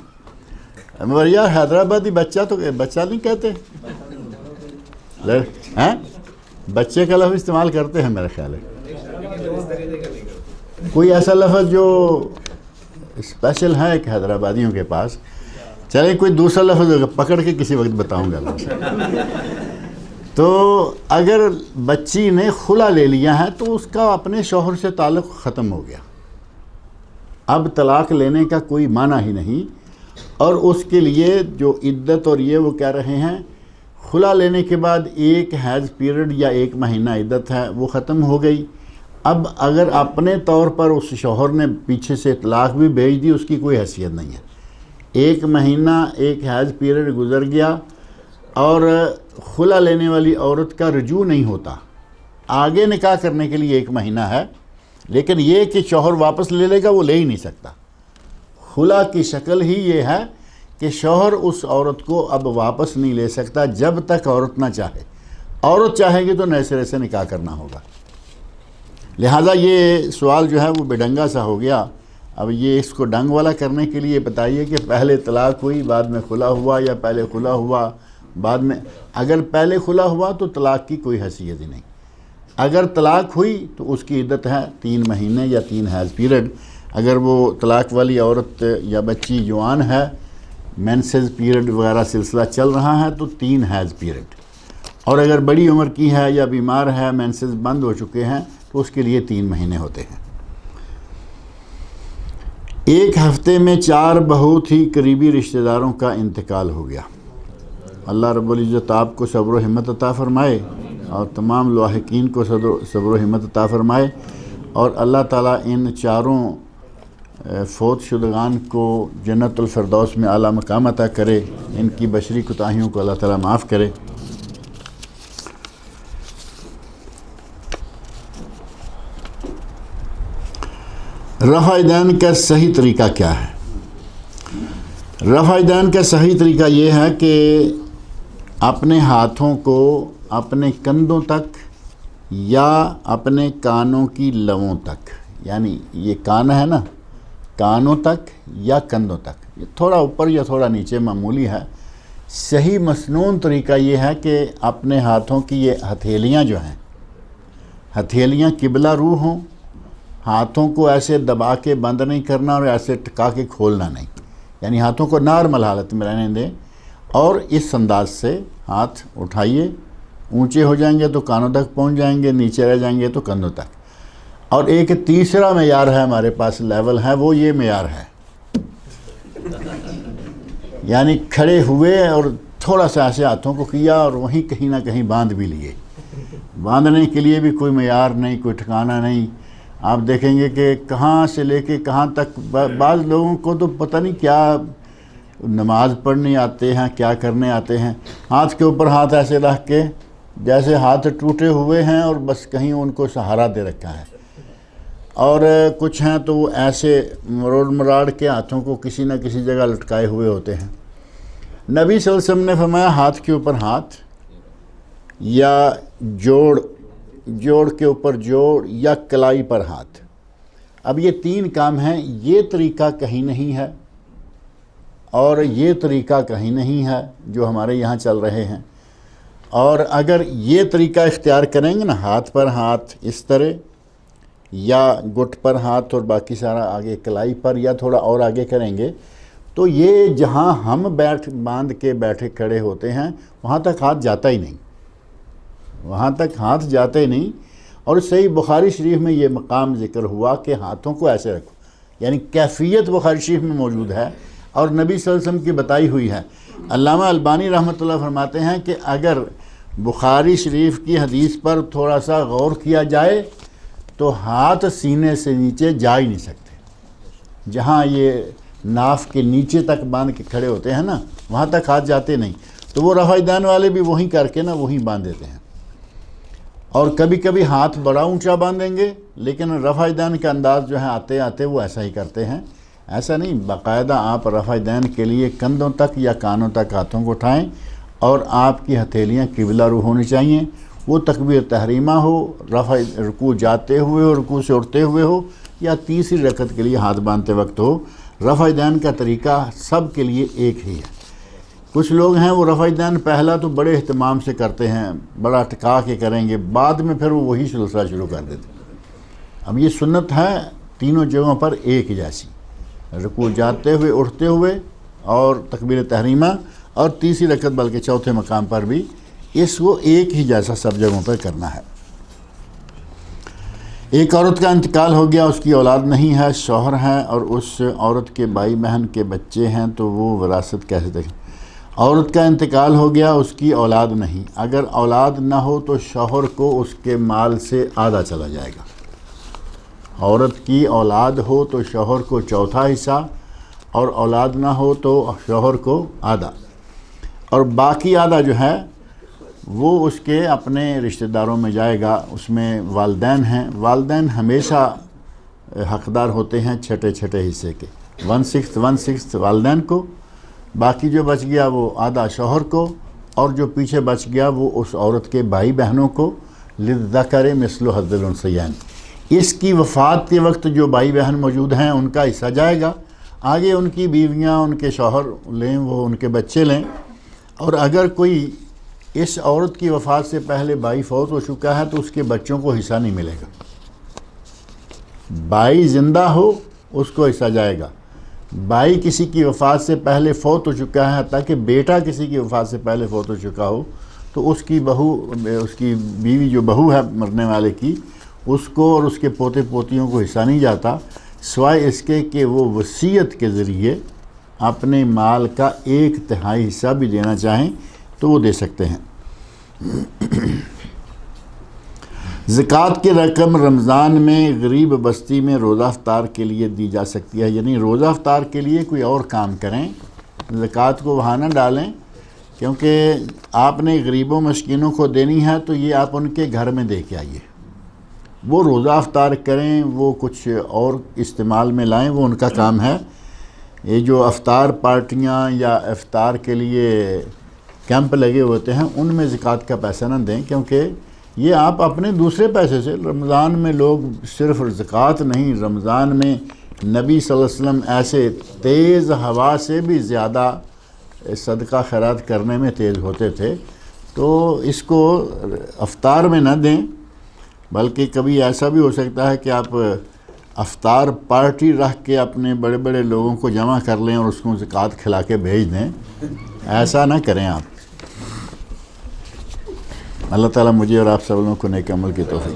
Speaker 2: مگر یار حیدرآبادی بچہ تو بچہ نہیں کہتے، بچے کا لفظ استعمال کرتے ہیں میرا خیال ہے. کوئی ایسا لفظ جو اسپیشل ہے ایک حیدرآبادیوں کے پاس، چلے کوئی دوسرا لفظ پکڑ کے کسی وقت بتاؤں گا. تو اگر بچی نے خلا لے لیا ہے تو اس کا اپنے شوہر سے تعلق ختم ہو گیا، اب طلاق لینے کا کوئی معنی ہی نہیں. اور اس کے لیے جو عدت اور یہ وہ کہہ رہے ہیں، خلا لینے کے بعد ایک حیض پیریڈ یا 1 مہینہ عدت ہے وہ ختم ہو گئی. اب اگر اپنے طور پر اس شوہر نے پیچھے سے طلاق بھی بھیج دی، اس کی کوئی حیثیت نہیں ہے. 1 مہینہ ایک حیض پیریڈ گزر گیا اور خلا لینے والی عورت کا رجوع نہیں ہوتا، آگے نکاح کرنے کے لیے 1 مہینہ ہے، لیکن یہ کہ شوہر واپس لے لے گا وہ لے ہی نہیں سکتا. خلا کی شکل ہی یہ ہے کہ شوہر اس عورت کو اب واپس نہیں لے سکتا جب تک عورت نہ چاہے. عورت چاہے گی تو نئے سرے سے نکاح کرنا ہوگا. لہٰذا یہ سوال جو ہے وہ بے ڈنگا سا ہو گیا. اب یہ اس کو ڈنگ والا کرنے کے لیے بتائیے کہ پہلے طلاق ہوئی بعد میں خلا ہوا، یا پہلے خلا ہوا بعد میں. اگر پہلے خلا ہوا تو طلاق کی کوئی حیثیت ہی نہیں. اگر طلاق ہوئی تو اس کی عدت ہے 3 مہینے یا 3 حیض پیریڈ. اگر وہ طلاق والی عورت یا بچی جوان ہے، مینسز پیریڈ وغیرہ سلسلہ چل رہا ہے تو 3 حیض پیریڈ. اور اگر بڑی عمر کی ہے یا بیمار ہے، مینسز بند ہو چکے ہیں، تو اس کے لیے 3 مہینے ہوتے ہیں. ایک ہفتے میں 4 بہت ہی قریبی رشتہ داروں کا انتقال ہو گیا. اللہ رب العزت آپ کو صبر و ہمت عطا فرمائے اور تمام لاحقین کو صبر و ہمت عطا فرمائے، اور اللہ تعالیٰ ان چاروں فوت شدگان کو جنت الفردوس میں اعلیٰ مقام عطا کرے، ان کی بشری کوتاہیوں کو اللہ تعالیٰ معاف کرے۔ رفع دین کا صحیح طریقہ کیا ہے؟ رفع دین کا صحیح طریقہ یہ ہے کہ اپنے ہاتھوں کو اپنے کندھوں تک یا اپنے کانوں کی لووں تک، یعنی یہ کان ہے نا، کانوں تک یا کندھوں تک، یہ تھوڑا اوپر یا تھوڑا نیچے معمولی ہے۔ صحیح مسنون طریقہ یہ ہے کہ اپنے ہاتھوں کی یہ ہتھیلیاں جو ہیں، ہتھیلیاں قبلہ رو ہوں، ہاتھوں کو ایسے دبا کے بند نہیں کرنا اور ایسے ٹکا کے کھولنا نہیں، یعنی ہاتھوں کو نارمل حالت میں رہنے دیں، اور اس انداز سے ہاتھ اٹھائیے، اونچے ہو جائیں گے تو کانوں تک پہنچ جائیں گے، نیچے رہ جائیں گے تو کندھوں تک۔ اور ایک تیسرا معیار ہے ہمارے پاس، لیول ہے، وہ یہ معیار ہے، یعنی کھڑے ہوئے اور تھوڑا سا ایسے ہاتھوں کو کیا اور وہیں کہیں نہ کہیں باندھ بھی لیے۔ باندھنے کے لیے بھی کوئی معیار نہیں، کوئی ٹھکانہ نہیں۔ آپ دیکھیں گے کہ کہاں سے لے کے کہاں تک، بعض لوگوں کو تو پتہ نہیں کیا نماز پڑھنے آتے ہیں، کیا کرنے آتے ہیں، ہاتھ کے اوپر ہاتھ ایسے رکھ کے جیسے ہاتھ ٹوٹے ہوئے ہیں اور بس کہیں ان کو سہارا دے رکھا ہے، اور کچھ ہیں تو وہ ایسے مروڑ مراڑ کے ہاتھوں کو کسی نہ کسی جگہ لٹکائے ہوئے ہوتے ہیں۔ نبی صلی اللہ علیہ وسلم نے فرمایا ہاتھ کے اوپر ہاتھ یا جوڑ کے اوپر جوڑ یا کلائی پر ہاتھ۔ اب یہ تین کام ہیں، یہ طریقہ کہیں نہیں ہے اور یہ طریقہ کہیں نہیں ہے جو ہمارے یہاں چل رہے ہیں، اور اگر یہ طریقہ اختیار کریں گے نا، ہاتھ پر ہاتھ اس طرح یا گٹ پر ہاتھ اور باقی سارا آگے کلائی پر یا تھوڑا اور آگے کریں گے، تو یہ جہاں ہم باندھ کے بیٹھے کھڑے ہوتے ہیں وہاں تک ہاتھ جاتا ہی نہیں، وہاں تک ہاتھ جاتے ہی نہیں۔ اور صحیح بخاری شریف میں یہ مقام ذکر ہوا کہ ہاتھوں کو ایسے رکھو، یعنی کیفیت بخاری شریف میں موجود ہے اور نبی صلی اللہ علیہ وسلم کی بتائی ہوئی ہے۔ علامہ البانی رحمۃ اللہ فرماتے ہیں کہ اگر بخاری شریف کی حدیث پر تھوڑا سا غور کیا جائے تو ہاتھ سینے سے نیچے جا ہی نہیں سکتے، جہاں یہ ناف کے نیچے تک باندھ کے کھڑے ہوتے ہیں نا وہاں تک ہاتھ جاتے نہیں، تو وہ رفع دین والے بھی وہیں کر کے نا وہیں باندھ دیتے ہیں، اور کبھی کبھی ہاتھ بڑا اونچا باندھیں گے لیکن رفع دین کا انداز جو ہے آتے آتے وہ ایسا ہی کرتے ہیں۔ ایسا نہیں، باقاعدہ آپ رفع دین کے لیے کندھوں تک یا کانوں تک ہاتھوں کو اٹھائیں اور آپ کی ہتھیلیاں قبلہ رو ہونی چاہیے، وہ تکبیر تحریمہ ہو، رفع رکوع جاتے ہوئے ہو، رکوع سے اٹھتے ہوئے ہو، یا تیسری رکعت کے لیے ہاتھ باندھتے وقت ہو۔ رفع دین کا طریقہ سب کے لیے ایک ہی ہے۔ کچھ لوگ ہیں وہ رفع دین پہلا تو بڑے اہتمام سے کرتے ہیں، بڑا ٹکا کے کریں گے، بعد میں پھر وہ وہی سلسلہ شروع کر دیتے ہیں۔ اب یہ سنت ہے تینوں جگہوں پر ایک جیسی، رکوع جاتے ہوئے، اٹھتے ہوئے اور تکبیر تحریمہ، اور تیسری رکعت بلکہ چوتھے مقام پر بھی اس کو ایک ہی جیسا سب جگہوں پر کرنا ہے۔ ایک عورت کا انتقال ہو گیا، اس کی اولاد نہیں ہے، شوہر ہے اور اس عورت کے بھائی بہن کے بچے ہیں، تو وہ وراثت کیسے دیں؟ عورت کا انتقال ہو گیا، اس کی اولاد نہیں، اگر اولاد نہ ہو تو شوہر کو اس کے مال سے آدھا چلا جائے گا۔ عورت کی اولاد ہو تو شوہر کو چوتھا حصہ، اور اولاد نہ ہو تو شوہر کو آدھا، اور باقی آدھا جو ہے وہ اس کے اپنے رشتہ داروں میں جائے گا۔ اس میں والدین ہیں، والدین ہمیشہ حقدار ہوتے ہیں چھٹے چھٹے حصے کے، 1/6 والدین کو، باقی جو بچ گیا وہ آدھا شوہر کو، اور جو پیچھے بچ گیا وہ اس عورت کے بھائی بہنوں کو، للذکر مثل حظ الانثیین۔ اس کی وفات کے وقت جو بھائی بہن موجود ہیں ان کا حصہ جائے گا، آگے ان کی بیویاں، ان کے شوہر لیں، وہ ان کے بچے لیں، اور اگر کوئی اس عورت کی وفات سے پہلے بھائی فوت ہو چکا ہے تو اس کے بچوں کو حصہ نہیں ملے گا۔ بھائی زندہ ہو اس کو حصہ جائے گا، بھائی کسی کی وفات سے پہلے فوت ہو چکا ہے، حتیٰ کہ بیٹا کسی کی وفات سے پہلے فوت ہو چکا ہو تو اس کی بہو، اس کی بیوی جو بہو ہے مرنے والے کی، اس کو اور اس کے پوتے پوتیوں کو حصہ نہیں جاتا، سوائے اس کے کہ وہ وصیت کے ذریعے اپنے مال کا 1/3 حصہ بھی دینا چاہیں، تو وہ دے سکتے ہیں۔ زکوٰۃ کی رقم رمضان میں غریب بستی میں روزہ افطار کے لیے دی جا سکتی ہے، یعنی روزہ افطار کے لیے کوئی اور کام کریں، زکوٰۃ کو وہاں نہ ڈالیں، کیونکہ آپ نے غریبوں مسکینوں کو دینی ہے تو یہ آپ ان کے گھر میں دے کے آئیے، وہ روزہ افطار کریں، وہ کچھ اور استعمال میں لائیں، وہ ان کا کام ہے۔ یہ جو افطار پارٹیاں یا افطار کے لیے کیمپ لگے ہوتے ہیں ان میں زکوٰۃ کا پیسہ نہ دیں، کیونکہ یہ آپ اپنے دوسرے پیسے سے، رمضان میں لوگ صرف زکوٰۃ نہیں، رمضان میں نبی صلی اللہ علیہ وسلم ایسے تیز ہوا سے بھی زیادہ صدقہ خیرات کرنے میں تیز ہوتے تھے، تو اس کو افطار میں نہ دیں، بلکہ کبھی ایسا بھی ہو سکتا ہے کہ آپ افطار پارٹی رکھ کے اپنے بڑے بڑے لوگوں کو جمع کر لیں اور اس کو زکوٰۃ کھلا کے بھیج دیں، ایسا نہ کریں آپ۔ اللہ تعالیٰ مجھے اور آپ سب لوگوں کو نیک عمل کی توفیق